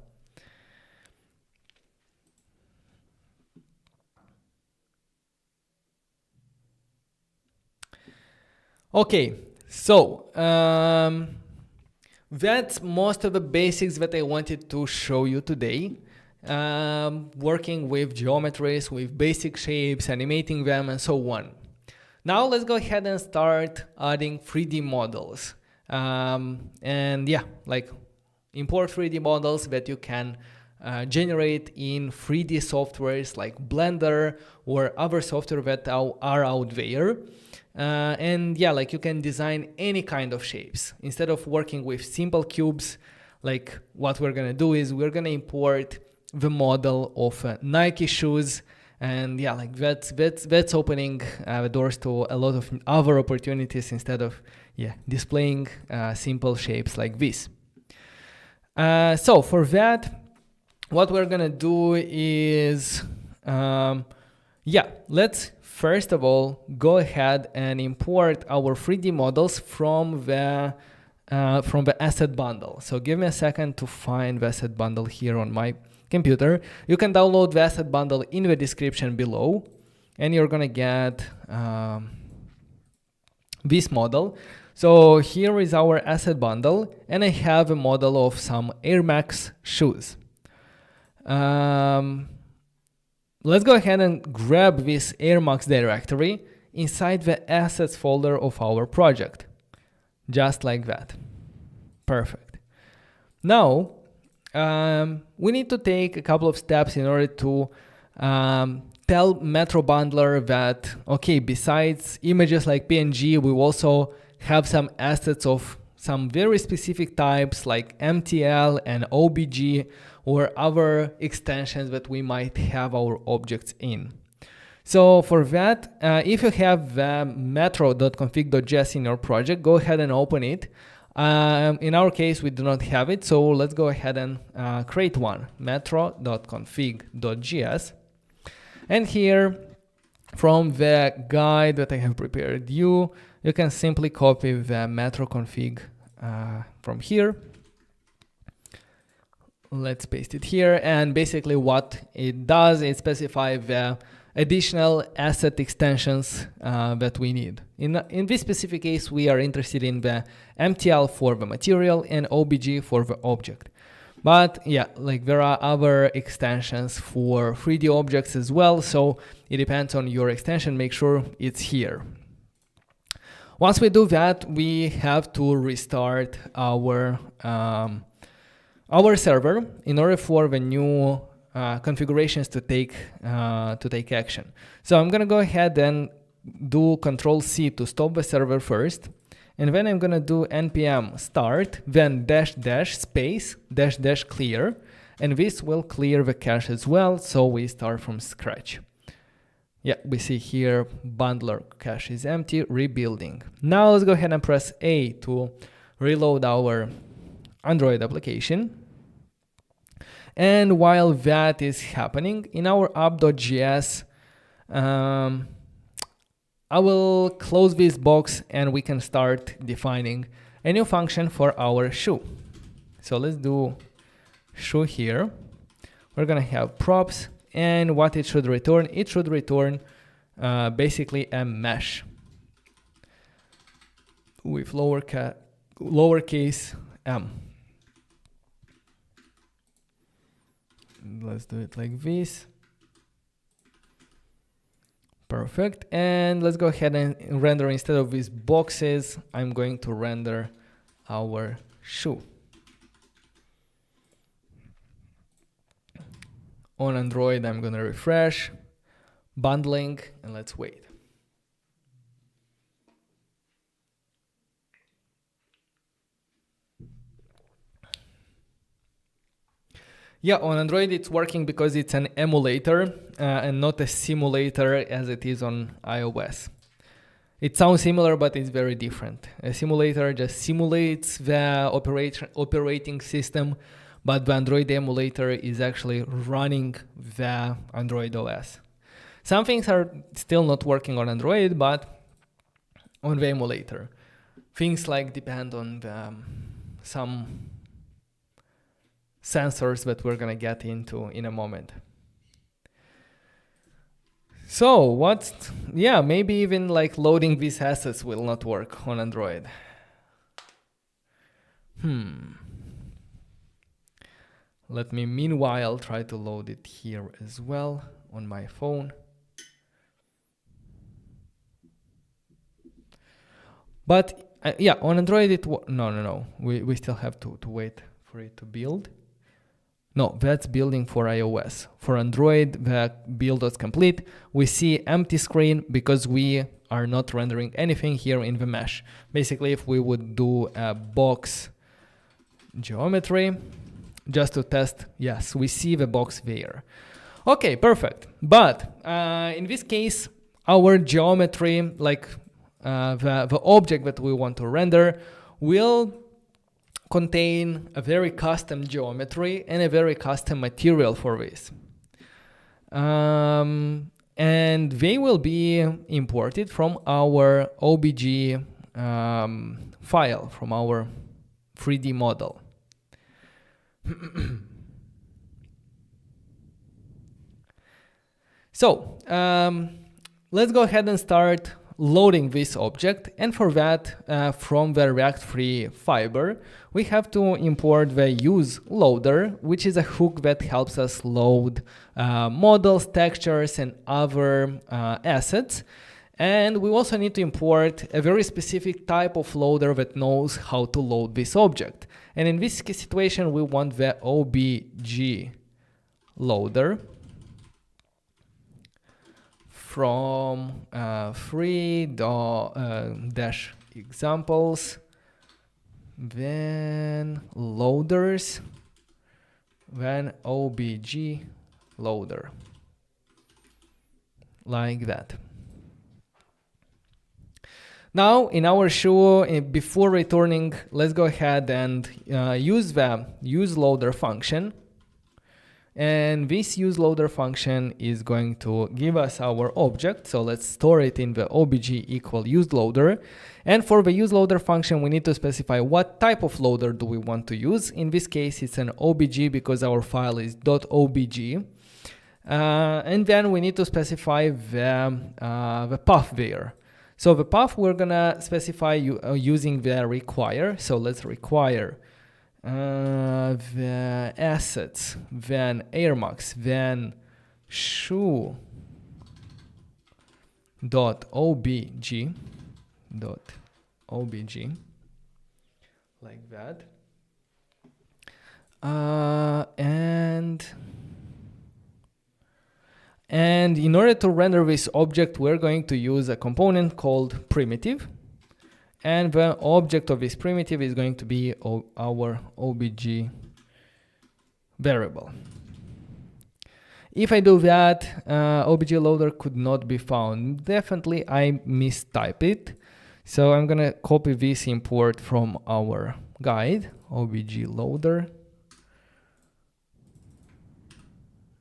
Okay, so that's most of the basics that I wanted to show you today. Working with geometries, with basic shapes, animating them, and so on. Now let's go ahead and start adding 3D models. And yeah, import 3D models that you can generate in 3D softwares like Blender or other software that are out there. And yeah, you can design any kind of shapes. Instead of working with simple cubes, what we're gonna do is we're gonna import the model of Nike shoes, and yeah, that's opening the doors to a lot of other opportunities instead of displaying simple shapes like this. So for that, what we're gonna do is let's first of all go ahead and import our 3D models from the asset bundle. So give me a second to find the asset bundle here on my computer. You can download the asset bundle in the description below, and you're gonna get this model. So here is our asset bundle, and I have a model of some Air Max shoes. Let's go ahead and grab this Air Max directory inside the assets folder of our project. Just like that. Perfect. Now, we need to take a couple of steps in order to tell Metro Bundler that, okay, besides images like PNG, we also have some assets of some very specific types like MTL and OBJ or other extensions that we might have our objects in. So for that, if you have the metro.config.js in your project, go ahead and open it. In our case, we do not have it, so let's go ahead and create one, metro.config.js. And here, from the guide that I have prepared you can simply copy the metro config from here. Let's paste it here, and basically what it does is specify the additional asset extensions that we need. In this specific case, we are interested in the MTL for the material and OBJ for the object. But yeah, like there are other extensions for 3D objects as well, so it depends on your extension. Make sure it's here. Once we do that, we have to restart our server in order for the new configurations to take action. So I'm gonna go ahead and do Control-C to stop the server first, and then I'm gonna do npm start, then -- space -- clear, and this will clear the cache as well, so we start from scratch. Yeah, we see here bundler cache is empty, rebuilding. Now let's go ahead and press A to reload our Android application. And while that is happening, in our app.js, I will close this box and we can start defining a new function for our shoe. So let's do shoe here. We're gonna have props, and what it should return basically a mesh with lowercase m. Let's do it like this. Perfect. And let's go ahead and render, instead of these boxes, I'm going to render our shoe. On Android, I'm going to refresh, bundling, and let's wait. Yeah, on Android it's working because it's an emulator and not a simulator as it is on iOS. It sounds similar, but it's very different. A simulator just simulates the operating system, but the Android emulator is actually running the Android OS. Some things are still not working on Android, but on the emulator. Things like depend on some sensors that we're gonna get into in a moment. So maybe even like loading these assets will not work on Android. Let me meanwhile try to load it here as well on my phone. But yeah, on Android no. We still have to wait for it to build. No, that's building for iOS. For Android, the build was complete. We see empty screen because we are not rendering anything here in the mesh. Basically, if we would do a box geometry, just to test, yes, we see the box there. Okay, perfect. But in this case, our geometry, like the object that we want to render, will contain a very custom geometry and a very custom material for this. And they will be imported from our OBJ file, from our 3D model. So let's go ahead and start loading this object, and for that, from the React-free fiber, we have to import the use loader, which is a hook that helps us load models, textures, and other assets. And we also need to import a very specific type of loader that knows how to load this object. And in this situation, we want the OBJ loader from three-examples, then loaders, then OBJ loader, like that. Now in our show, before returning, let's go ahead and use the useLoader function. And this useLoader function is going to give us our object. So let's store it in the obj equal useLoader. And for the useLoader function, we need to specify what type of loader do we want to use. In this case, it's an obj because our file is .obj. And then we need to specify the path there. So the path we're gonna specify using the require. So let's require the assets, then airmax, then shoe dot obj like that. And in order to render this object, we're going to use a component called primitive. And the object of this primitive is going to be our obj variable. If I do that, obj loader could not be found. Definitely I mistyped it. So I'm gonna copy this import from our guide, obj loader.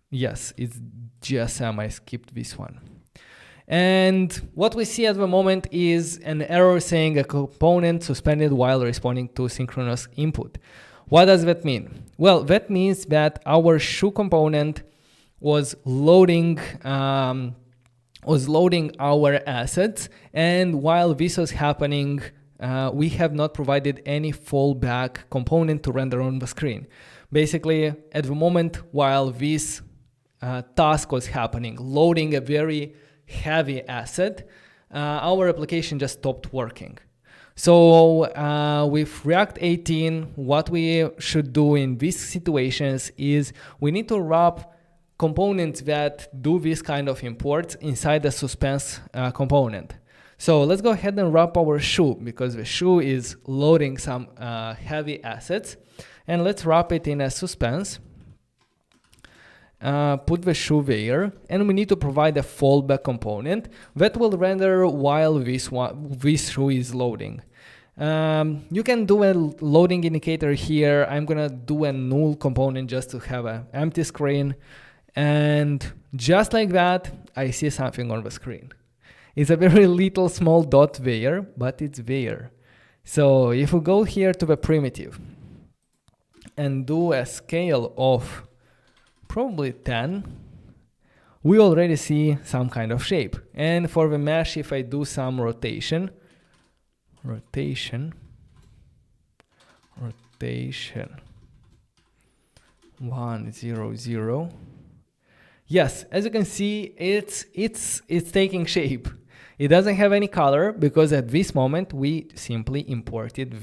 Yes, it's GSM, I skipped this one. And what we see at the moment is an error saying a component suspended while responding to synchronous input. What does that mean? Well, that means that our shoe component was loading our assets, and while this was happening, we have not provided any fallback component to render on the screen. Basically, at the moment while this task was happening, loading a very heavy asset, our application just stopped working. So with React 18, what we should do in these situations is we need to wrap components that do this kind of imports inside the suspense component. So let's go ahead and wrap our shoe, because the shoe is loading some heavy assets, and let's wrap it in a suspense. Put the shoe there, and we need to provide a fallback component that will render while this shoe is loading. You can do a loading indicator here. I'm gonna do a null component just to have an empty screen, and just like that, I see something on the screen. It's a very little small dot there, but it's there. So if we go here to the primitive and do a scale of probably 10, we already see some kind of shape. And for the mesh, if I do some rotation, 1, 0, 0. Yes, as you can see, it's taking shape. It doesn't have any color because at this moment we simply imported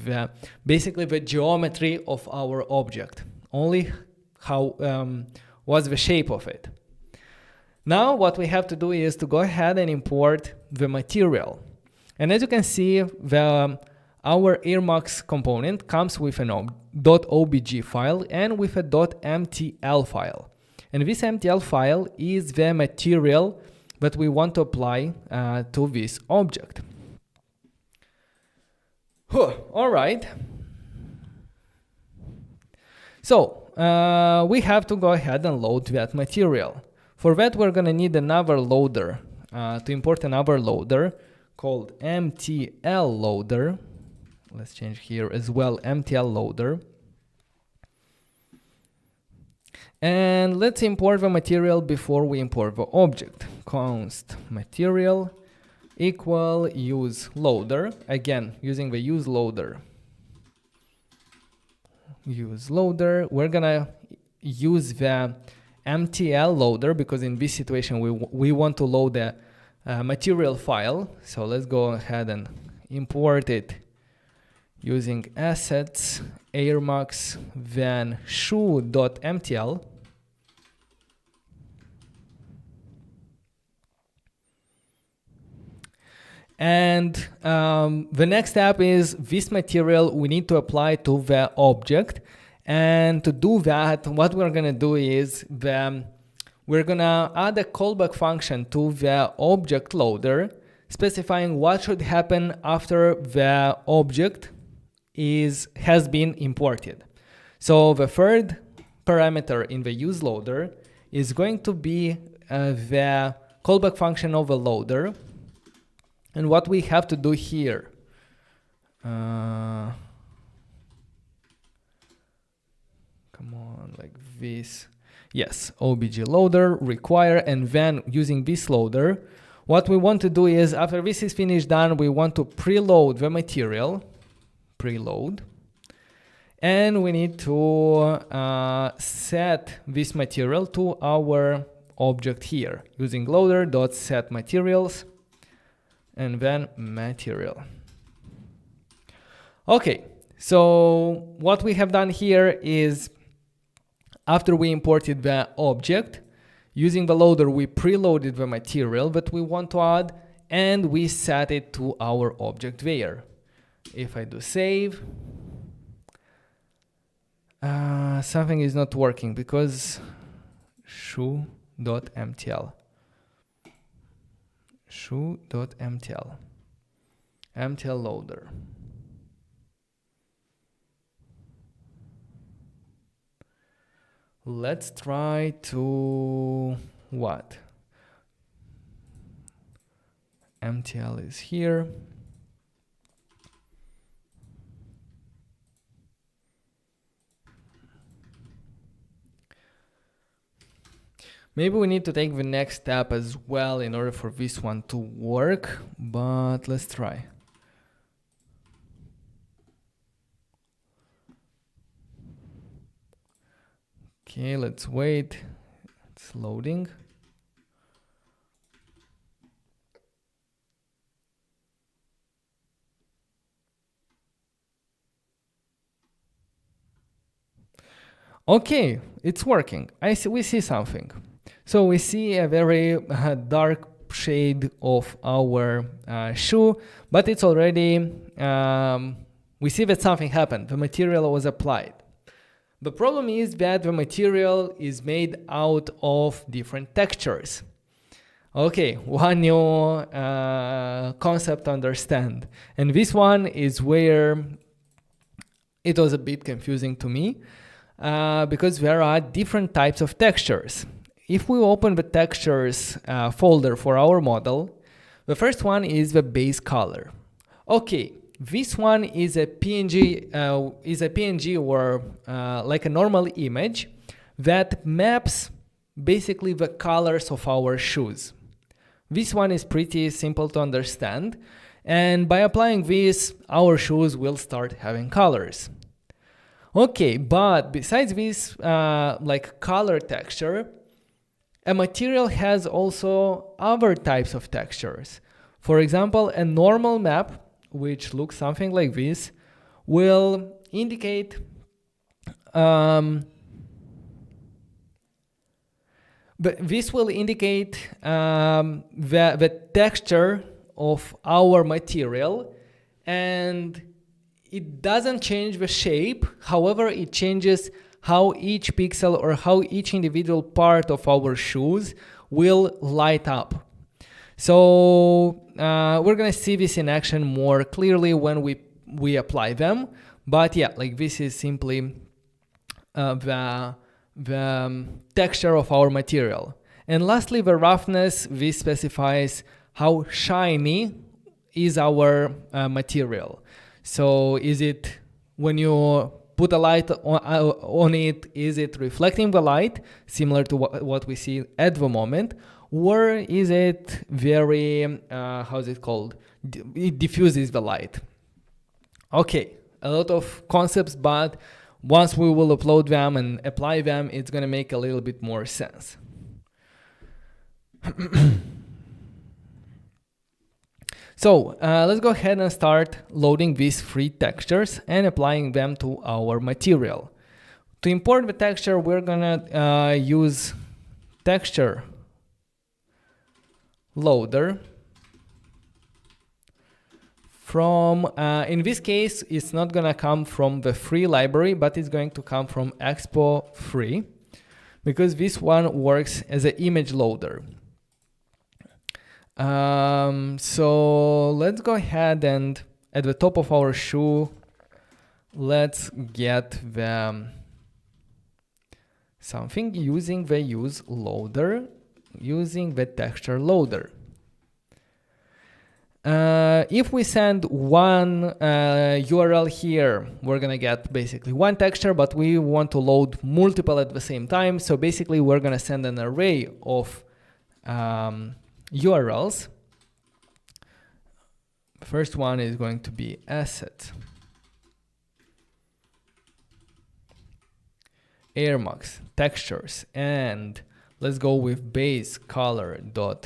basically the geometry of our object, only how was the shape of it. Now what we have to do is to go ahead and import the material. And as you can see, our Airmax component comes with an .obj file and with a .mtl file. And this MTL file is the material that we want to apply to this object. All right. So we have to go ahead and load that material. For that, we're going to need another loader to import another loader called MTL loader. Let's change here as well, MTL loader. And let's import the material before we import the object. Const material equal use loader. Again, using the use loader. Use loader. We're gonna use the MTL loader because in this situation we want to load the material file. So let's go ahead and import it using assets airmax then shoe.mtl. And the next step is this material we need to apply to the object. And to do that, what we're going to do is we're going to add a callback function to the object loader, specifying what should happen after the object has been imported. So the third parameter in the use loader is going to be the callback function of the loader. And what we have to do here, come on, like this. Yes, obj loader require, and then using this loader, what we want to do is after this is finished done, we want to preload the material, preload, and we need to set this material to our object here using loader.setMaterials and then material. Okay, so what we have done here is after we imported the object, using the loader we preloaded the material that we want to add and we set it to our object there. If I do save, something is not working because shoe.mtl mtl loader. Let's try to what? MTL is here. Maybe we need to take the next step as well in order for this one to work, but let's try. Okay, let's wait. It's loading. Okay, it's working. We see something. So we see a very dark shade of our shoe, but it's already, we see that something happened. The material was applied. The problem is that the material is made out of different textures. Okay, one new concept to understand. And this one is where it was a bit confusing to me because there are different types of textures. If we open the textures folder for our model, the first one is the base color. Okay. This one is a PNG, or like a normal image that maps basically the colors of our shoes. This one is pretty simple to understand, and by applying this, our shoes will start having colors. Okay, but besides this like color texture, a material has also other types of textures. For example, a normal map, which looks something like this, will indicate but this will indicate the texture of our material, and it doesn't change the shape. However, it changes how each pixel or how each individual part of our shoes will light up. So we're gonna see this in action more clearly when we apply them. But yeah, like this is simply the texture of our material. And lastly, the roughness. This specifies how shiny is our material. So is it, when you put a light on it, is it reflecting the light, similar to what we see at the moment? Or is it very, how's it called? It diffuses the light. Okay, a lot of concepts, but once we will upload them and apply them, it's gonna make a little bit more sense. So let's go ahead and start loading these three textures and applying them to our material. To import the texture, we're gonna use texture loader from, in this case, it's not gonna come from the free library, but it's going to come from Expo free, because this one works as an image loader. So let's go ahead and at the top of our shoe, let's get the something using the using the texture loader. If we send one URL here, we're gonna get basically one texture, but we want to load multiple at the same time. So basically we're gonna send an array of URLs. First one is going to be asset, airmax, textures, and let's go with base color.jpg.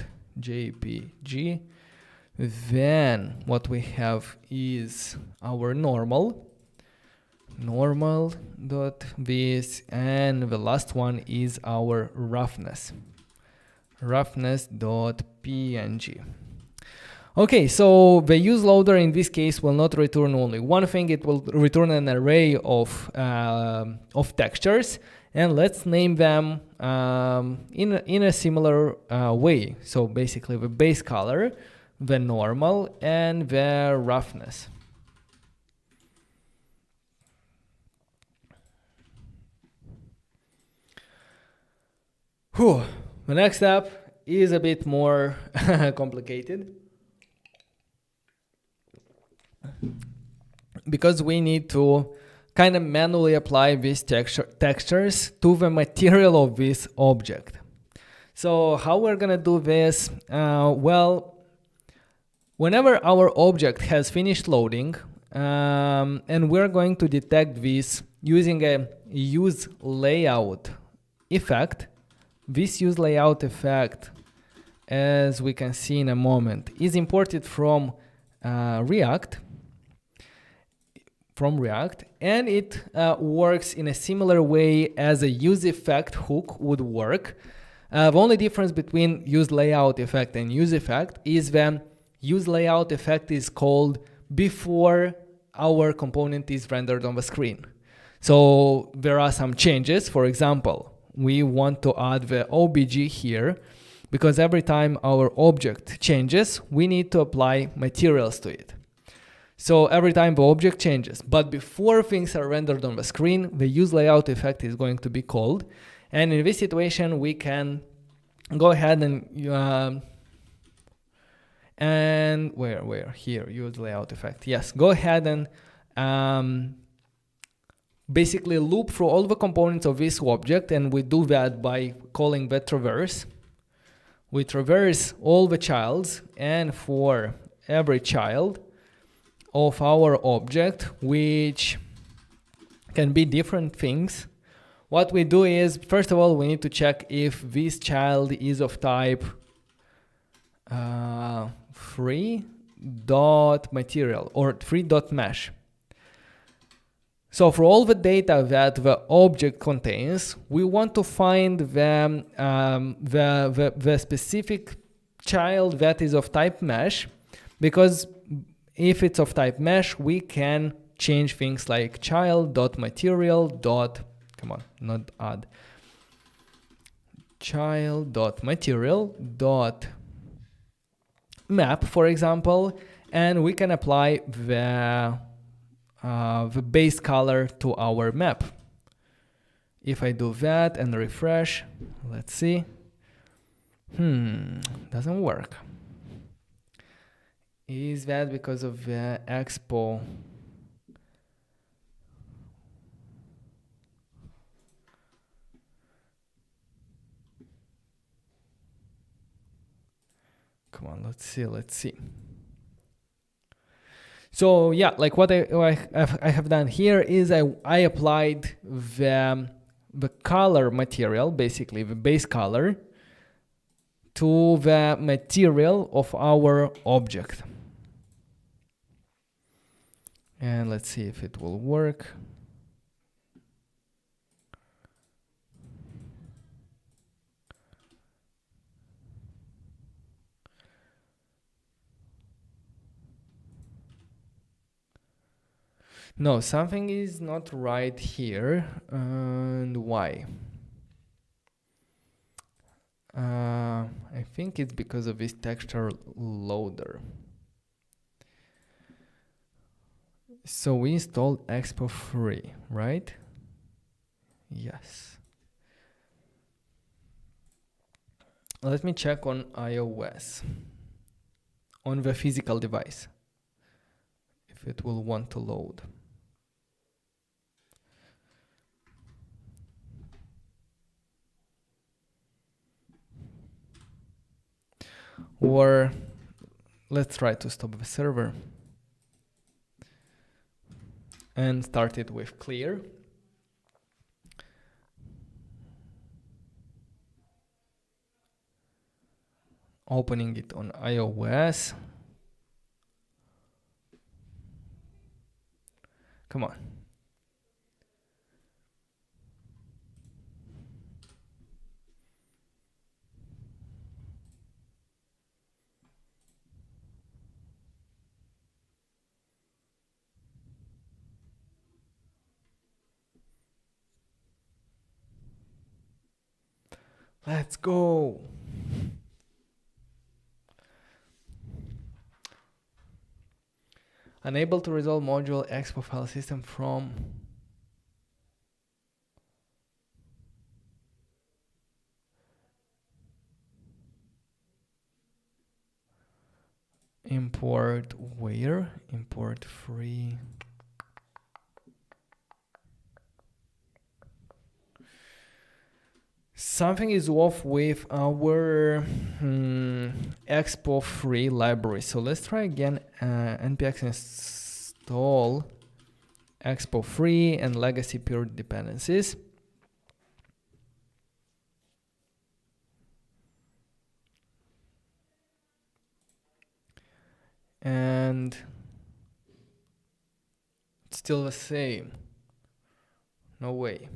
Then what we have is our normal.this, and the last one is our roughness.png. Okay, so the use loader in this case will not return only one thing, it will return an array of textures, and let's name them in a similar way. So basically the base color, the normal, and the roughness. The next step is a bit more complicated, because we need to kind of manually apply these textures to the material of this object. So how we're gonna do this? Well, whenever our object has finished loading, and we're going to detect this using a use layout effect. This use layout effect, as we can see in a moment, is imported from React, and it works in a similar way as a use effect hook would work. The only difference between use layout effect and use effect is when use layout effect is called before our component is rendered on the screen. So there are some changes. For example, we want to add the OBJ here, because every time our object changes, we need to apply materials to it. So every time the object changes, but before things are rendered on the screen, the use layout effect is going to be called. And in this situation, we can go ahead and where here, use layout effect. Yes, go ahead and basically loop through all the components of this object, and we do that by calling the traverse. We traverse all the childs, and for every child of our object, which can be different things, what we do is, first of all, we need to check if this child is of type three.material or three.mesh. So for all the data that the object contains, we want to find the specific child that is of type mesh, because if it's of type mesh, we can change things like child.material. Come on, not add. Child.material.map, for example, and we can apply the base color to our map. If I do that and refresh, let's see. Doesn't work. Is that because of the expo? Come on, let's see. So yeah, like what I have done here is I applied the color material, basically the base color, to the material of our object. And let's see if it will work. No, something is not right here. And why? I think it's because of this texture loader. So we installed Expo free, right? Yes. Let me check on iOS. on the physical device if it will want to load. Or let's try to stop the server and start it with clear. Opening it on iOS. Come on. Let's go. Unable to resolve module expo file system from import where? Import free. Something is off with our expo free library. So let's try again. Npx install expo free and legacy pure dependencies. And it's still the same. No way.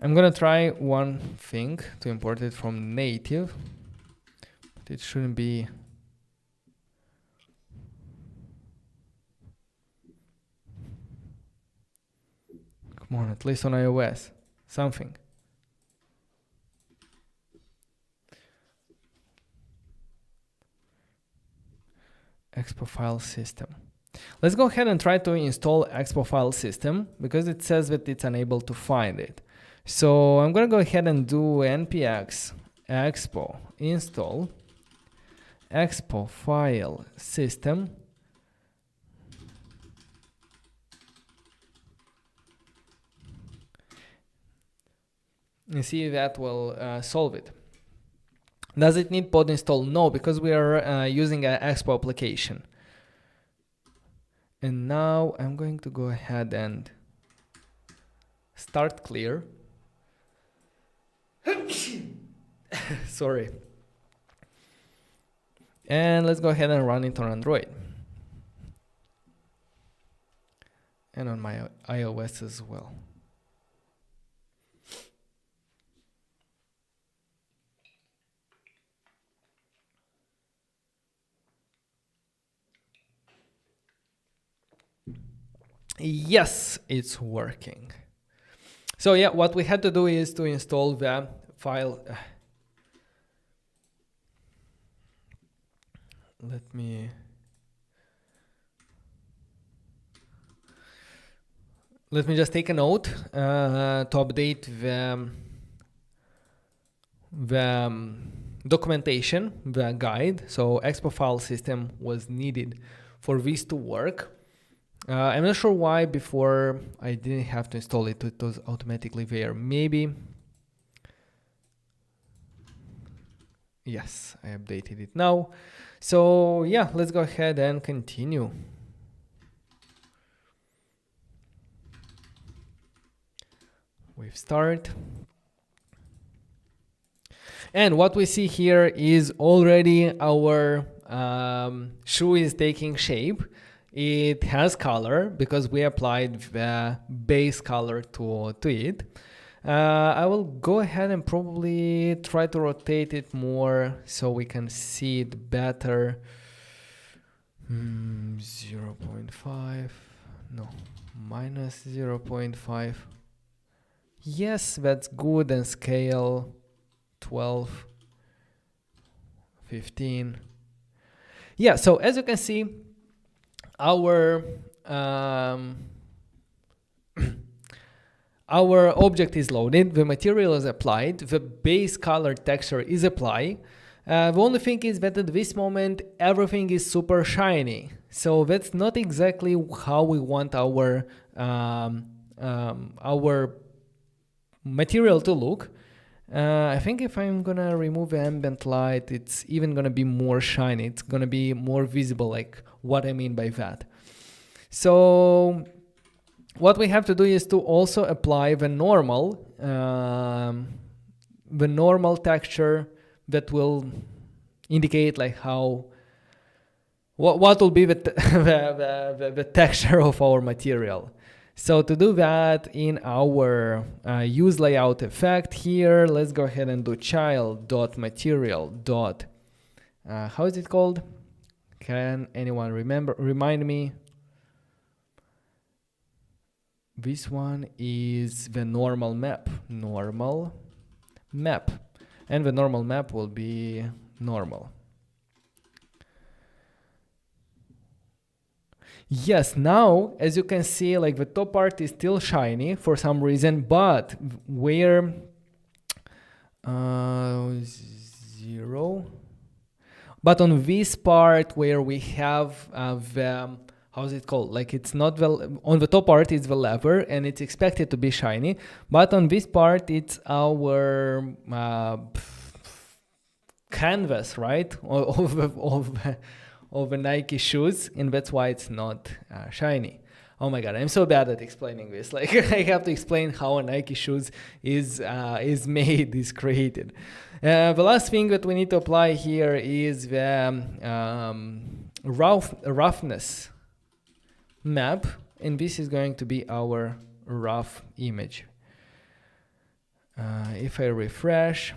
I'm gonna try one thing to import it from native, but it shouldn't be. Come on, at least on iOS, something. Expo file system. Let's go ahead and try to install expo file system because it says that it's unable to find it. So I'm gonna go ahead and do npx expo install expo file system. And see if that will solve it. Does it need pod install? No, because we are using an expo application. And now I'm going to go ahead and start clear. Sorry. And let's go ahead and run it on Android. And on my iOS as well. Yes, it's working. So yeah, what we had to do is to install the file. Let me just take a note to update the documentation, the guide. So expo file system was needed for this to work. I'm not sure why before I didn't have to install it. It was automatically there. Maybe. Yes, I updated it now. So yeah, let's go ahead and continue. With start. And what we see here is already our shoe is taking shape. It has color because we applied the base color to it. I will go ahead and probably try to rotate it more so we can see it better. 0.5, no, minus 0.5. Yes, that's good. And scale 12, 15. Yeah, so as you can see, our our object is loaded, the material is applied, the base color texture is applied. The only thing is that at this moment everything is super shiny, so that's not exactly how we want our material to look. I think if I'm gonna remove the ambient light, it's even gonna be more shiny. It's gonna be more visible, like what I mean by that. So what we have to do is to also apply the normal texture that will indicate like how what will be the texture of our material. So to do that, in our use layout effect here, let's go ahead and do child.material. How is it called? Can anyone remind me? This one is the normal map. Normal map. And the normal map will be normal. Yes, now, as you can see, like the top part is still shiny for some reason, but where 0. But on this part where we have the, how's it called? Like it's not the, on the top part it's the lever and it's expected to be shiny, but on this part it's our canvas, right? Of the Nike shoes, and that's why it's not shiny. Oh my god, I'm so bad at explaining this. Like I have to explain how a Nike shoes is made, is created. The last thing that we need to apply here is the roughness map, and this is going to be our rough image. If I refresh,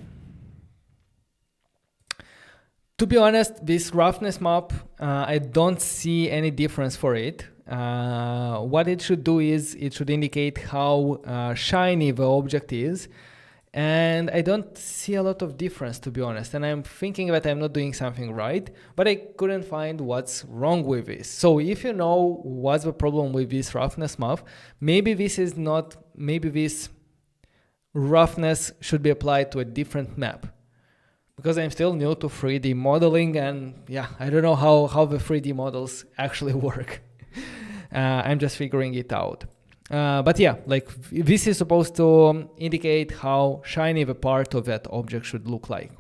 to be honest, this roughness map, I don't see any difference for it. What it should do is it should indicate how shiny the object is, and I don't see a lot of difference, to be honest, and I'm thinking that I'm not doing something right, but I couldn't find what's wrong with this. So if you know what's the problem with this roughness map, maybe this roughness should be applied to a different map. Because I'm still new to 3D modeling, and yeah, I don't know how the 3D models actually work. I'm just figuring it out. But yeah, like this is supposed to indicate how shiny the part of that object should look like.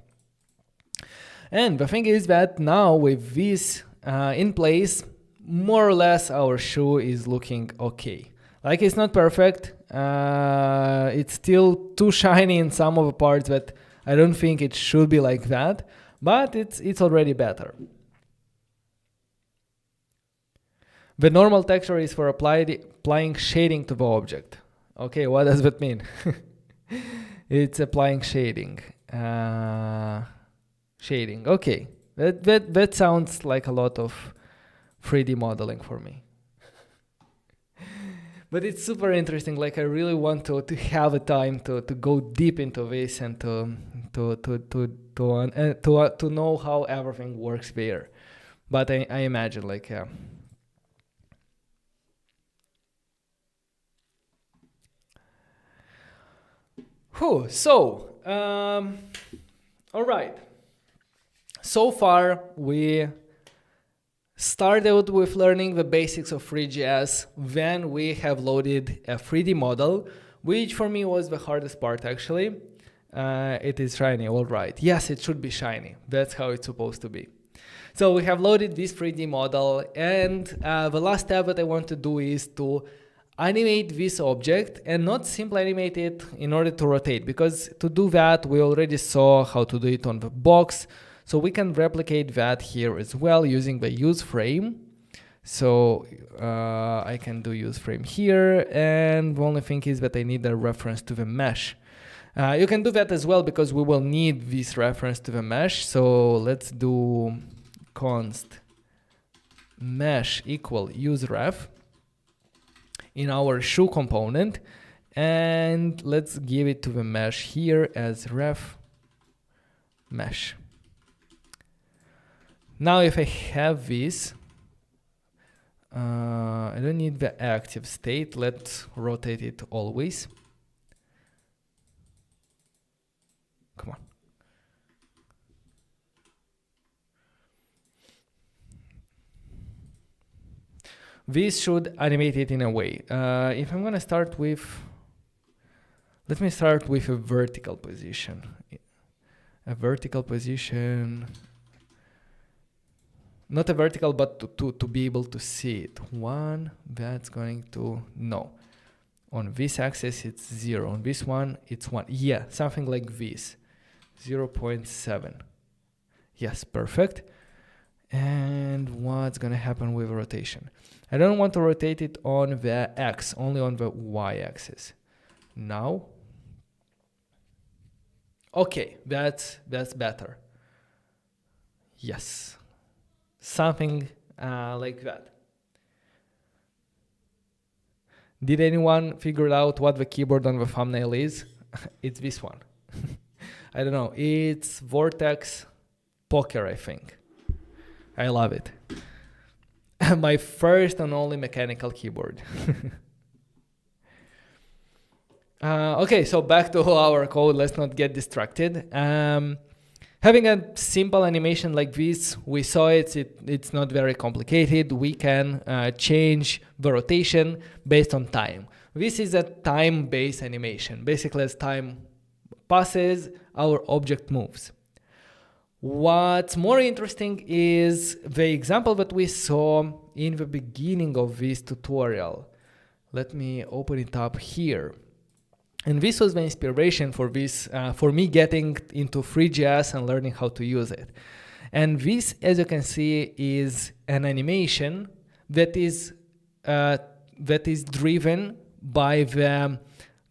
And the thing is that now with this in place, more or less our shoe is looking okay. Like it's not perfect. It's still too shiny in some of the parts that I don't think it should be like that, but it's already better. The normal texture is for applying shading to the object. Okay, what does that mean? It's applying shading. Shading, okay. That sounds like a lot of 3D modeling for me. But it's super interesting. Like I really want to have a time to go deep into this and to know how everything works there. But I imagine like all right. So far we started with learning the basics of three.js. Then we have loaded a 3D model, which for me was the hardest part actually. It is shiny, all right. Yes, it should be shiny. That's how it's supposed to be. So we have loaded this 3D model, and the last step that I want to do is to animate this object, and not simply animate it in order to rotate, because to do that we already saw how to do it on the box. So we can replicate that here as well using the use frame. So I can do use frame here, and the only thing is that I need a reference to the mesh. You can do that as well because we will need this reference to the mesh. So let's do const mesh equal use ref. in our shoe component, and let's give it to the mesh here as ref mesh. Now if I have this, I don't need the active state. Let's rotate it always. Come on. This should animate it in a way. If I'm gonna start with, let me start with a vertical position. A vertical position, not a vertical, but to be able to see it. One, that's going to, no. On this axis, it's 0. On this one, it's 1. Yeah, something like this. 0.7. Yes, perfect. And what's going to happen with rotation? I don't want to rotate it on the X, only on the Y axis. Now. Okay, that's better. Yes. Something like that. Did anyone figure out what the keyboard on the thumbnail is? It's this one. I don't know. It's Vortex Poker, I think. I love it. My first and only mechanical keyboard. Okay, so back to our code. Let's not get distracted. Having a simple animation like this, we saw it's not very complicated. We can change the rotation based on time. This is a time-based animation. Basically, as time passes, our object moves. What's more interesting is the example that we saw in the beginning of this tutorial. Let me open it up here. And this was the inspiration for this, for me getting into three.js and learning how to use it. And this, as you can see, is an animation that is driven by the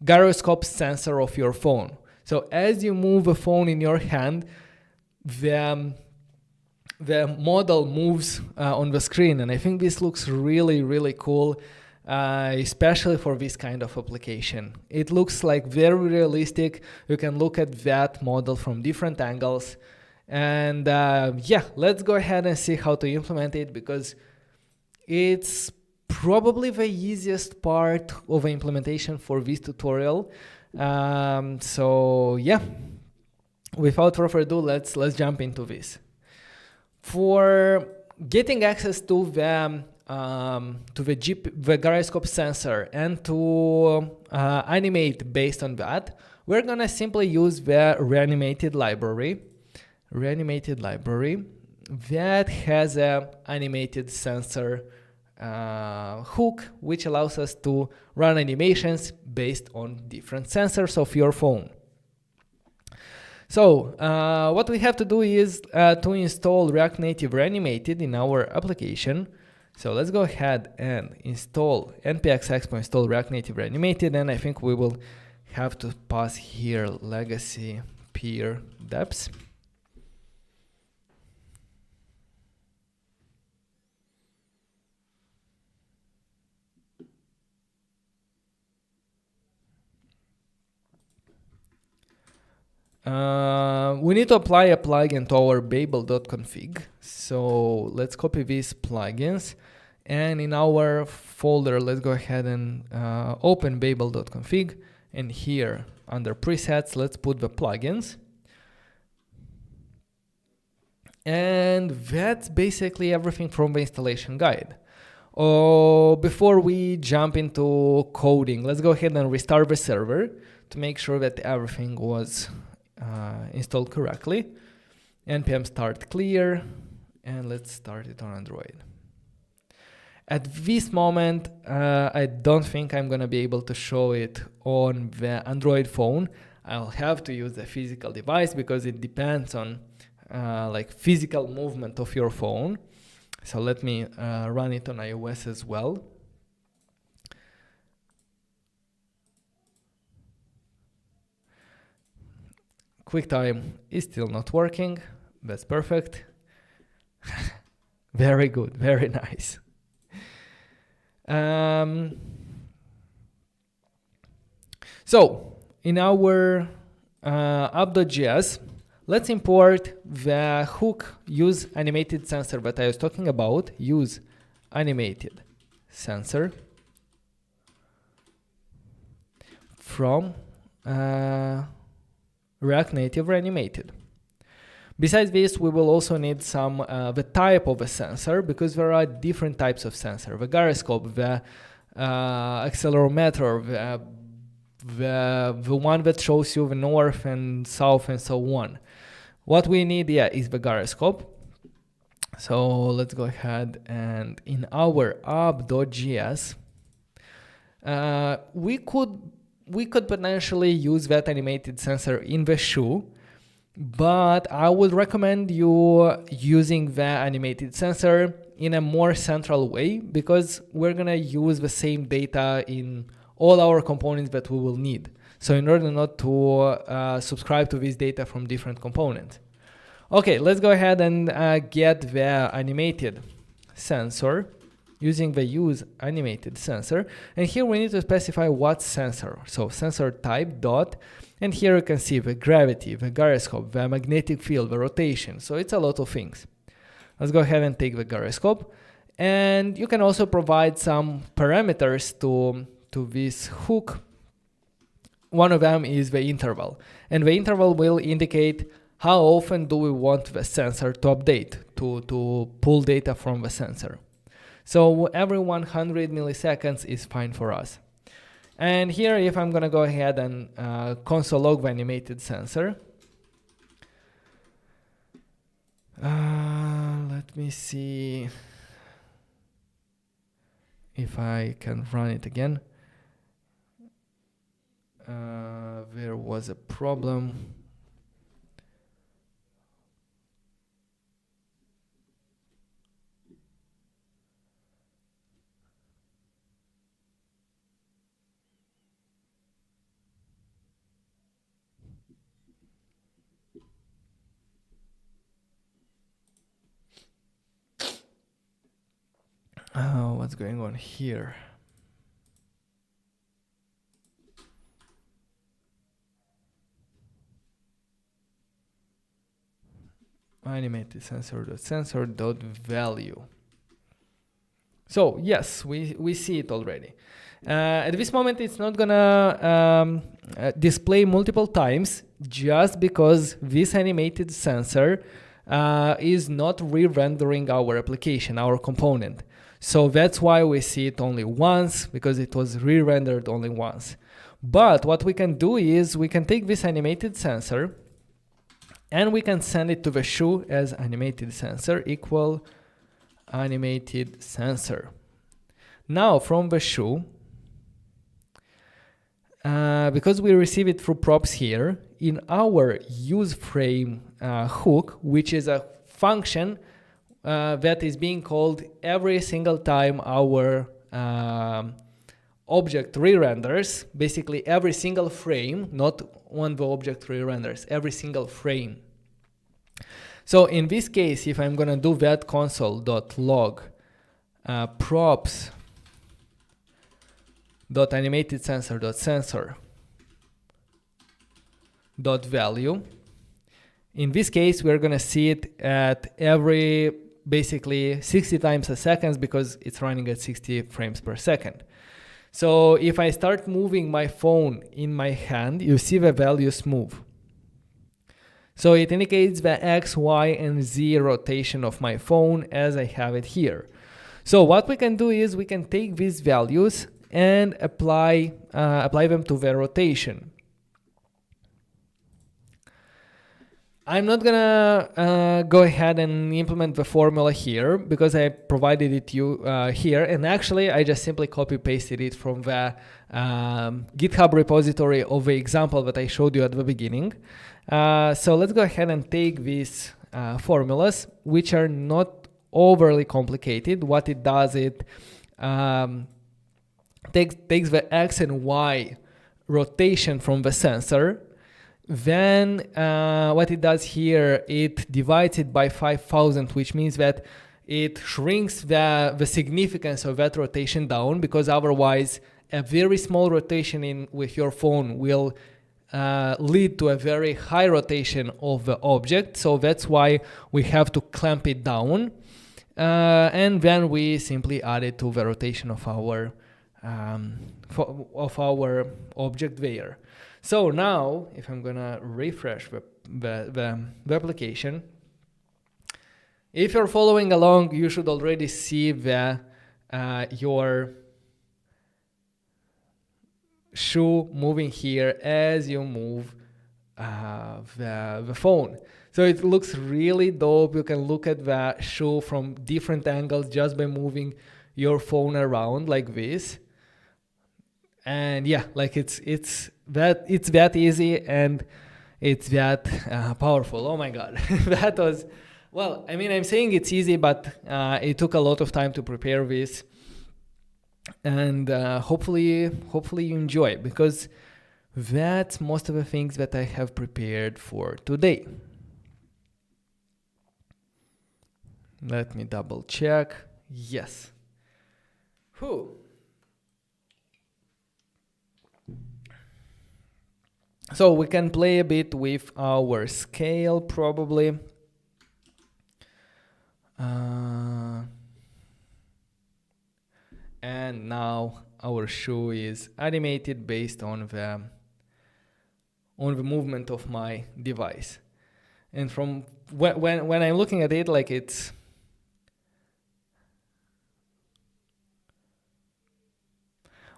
gyroscope sensor of your phone. So as you move the phone in your hand, the model moves on the screen, and I think this looks really, really cool. Especially for this kind of application. It looks like very realistic. You can look at that model from different angles. And yeah, let's go ahead and see how to implement it, because it's probably the easiest part of the implementation for this tutorial. So yeah, without further ado, let's jump into this. For getting access to the gyroscope sensor and to animate based on that, we're gonna simply use the reanimated library that has a animated sensor hook, which allows us to run animations based on different sensors of your phone. So what we have to do is to install React Native Reanimated in our application. So let's go ahead and install npx expo install React Native Reanimated, and I think we will have to pass here legacy peer deps. We need to apply a plugin to our babel.config. So let's copy these plugins, and in our folder, let's go ahead and open babel.config, and here under presets, let's put the plugins. And that's basically everything from the installation guide. Before we jump into coding, let's go ahead and restart the server to make sure that everything was installed correctly. npm start clear, and let's start it on Android. At this moment, I don't think I'm gonna be able to show it on the Android phone. I'll have to use a physical device because it depends on like physical movement of your phone. So let me run it on iOS as well. QuickTime is still not working. That's perfect. Very good, very nice. So in our app.js, let's import the hook use animated sensor that I was talking about. Use animated sensor from React Native Animated. Besides this, we will also need some the type of a sensor, because there are different types of sensor: the gyroscope, the accelerometer, the one that shows you the north and south and so on. What we need here is the gyroscope. So let's go ahead and in our app.js, we could potentially use that animated sensor in the shoe, but I would recommend you using the animated sensor in a more central way, because we're gonna use the same data in all our components that we will need. So in order not to subscribe to this data from different components. Okay, let's go ahead and get the animated sensor using the use animated sensor. And here we need to specify what sensor. So sensor type dot, and here you can see the gravity, the gyroscope, the magnetic field, the rotation. So it's a lot of things. Let's go ahead and take the gyroscope. And you can also provide some parameters to this hook. One of them is the interval. And the interval will indicate how often do we want the sensor to update, to pull data from the sensor. So every 100 milliseconds is fine for us. And here, if I'm gonna go ahead and console log the animated sensor, let me see if I can run it again. There was a problem. What's going on here? Animated sensor.sensor.value. So yes, we see it already. At this moment, it's not gonna display multiple times, just because this animated sensor is not re-rendering our application, our component. So that's why we see it only once, because it was re-rendered only once. But what we can do is we can take this animated sensor and we can send it to the shoe as animated sensor equal animated sensor. Now from the shoe, because we receive it through props here, in our use frame hook, which is a function that is being called every single time our object re-renders, basically every single frame, not when the object re-renders, every single frame. So in this case, if I'm gonna do that console.log props.animatedSensor.sensor.value, in this case, we're gonna see it at every basically 60 times a second, because it's running at 60 frames per second. So if I start moving my phone in my hand, you see the values move. So it indicates the X, Y, and Z rotation of my phone as I have it here. So what we can do is we can take these values and apply them to the rotation. I'm not gonna go ahead and implement the formula here, because I provided it to you here, and actually I just simply copy pasted it from the GitHub repository of the example that I showed you at the beginning. So let's go ahead and take these formulas, which are not overly complicated. What it does, it takes the X and Y rotation from the sensor. Then what it does here, it divides it by 5,000, which means that it shrinks the significance of that rotation down, because otherwise a very small rotation with your phone will lead to a very high rotation of the object. So that's why we have to clamp it down. And then we simply add it to the rotation of our object there. So now, if I'm gonna refresh the application, if you're following along, you should already see the your shoe moving here as you move the phone. So it looks really dope. You can look at the shoe from different angles just by moving your phone around like this. And yeah, like it's that easy and it's that powerful. Oh my God, that was, well, I mean, I'm saying it's easy, but it took a lot of time to prepare this. And hopefully you enjoy, because that's most of the things that I have prepared for today. Let me double check. Yes. Whew. So we can play a bit with our scale probably. And now our shoe is animated based on the movement of my device. And from when I'm looking at it, like it's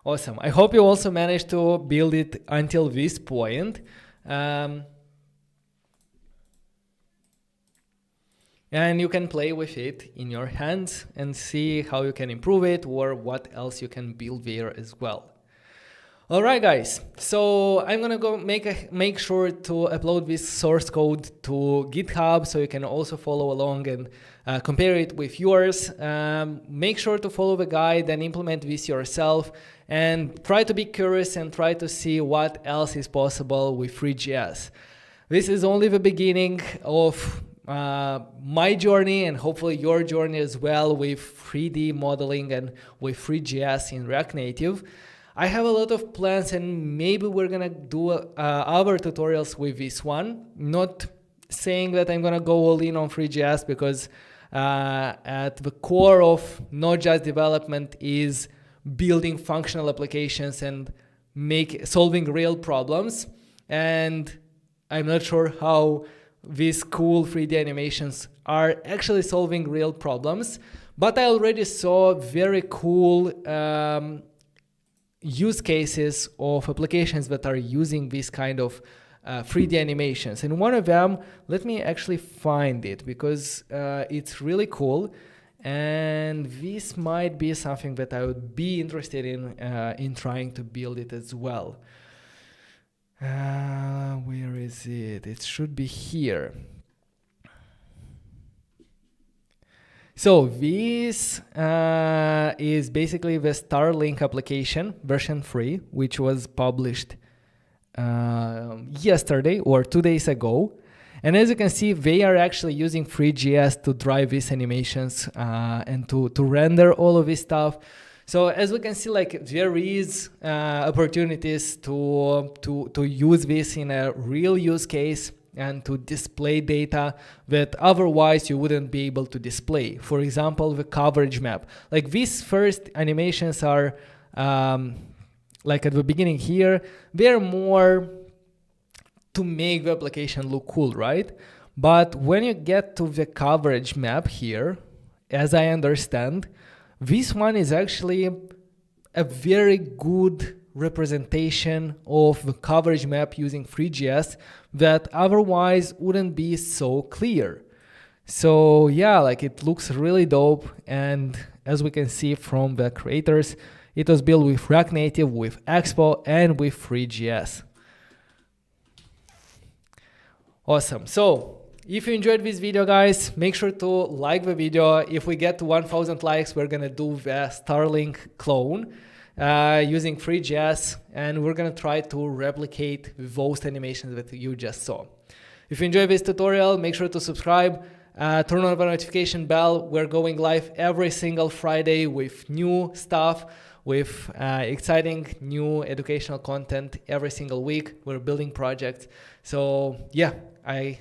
awesome. I hope you also managed to build it until this point. And you can play with it in your hands and see how you can improve it or what else you can build there as well. All right, guys. So I'm gonna go make sure to upload this source code to GitHub so you can also follow along and compare it with yours. Make sure to follow the guide and implement this yourself, and try to be curious and try to see what else is possible with three.js. This is only the beginning of my journey and hopefully your journey as well with 3D modeling and with three.js in React Native. I have a lot of plans, and maybe we're gonna do other tutorials with this one. Not saying that I'm gonna go all in on three.js, because at the core of notjust development is building functional applications and solving real problems. And I'm not sure how these cool 3D animations are actually solving real problems, but I already saw very cool use cases of applications that are using this kind of 3D animations. And one of them, let me actually find it, because it's really cool. And this might be something that I would be interested in trying to build it as well. Where is it? It should be here. So this is basically the Starlink application version 3, which was published yesterday or 2 days ago. And as you can see, they are actually using three.js to drive these animations and to render all of this stuff. So as we can see, like there is opportunities to use this in a real use case and to display data that otherwise you wouldn't be able to display. For example, the coverage map. Like these first animations are like at the beginning here, they're more to make the application look cool, right? But when you get to the coverage map here, as I understand, this one is actually a very good representation of the coverage map using three.js that otherwise wouldn't be so clear. So yeah, like it looks really dope. And as we can see from the creators, it was built with React Native, with Expo, and with three.js. Awesome. So if you enjoyed this video, guys, make sure to like the video. If we get to 1,000 likes, we're gonna do the Starlink clone using three.js, and we're gonna try to replicate those animations that you just saw. If you enjoyed this tutorial, make sure to subscribe. Turn on the notification bell. We're going live every single Friday with new stuff, with exciting new educational content every single week. We're building projects. So yeah, I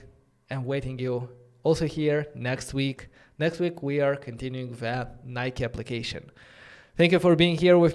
am waiting you also here next week. Next week we are continuing the Nike application. Thank you for being here with me.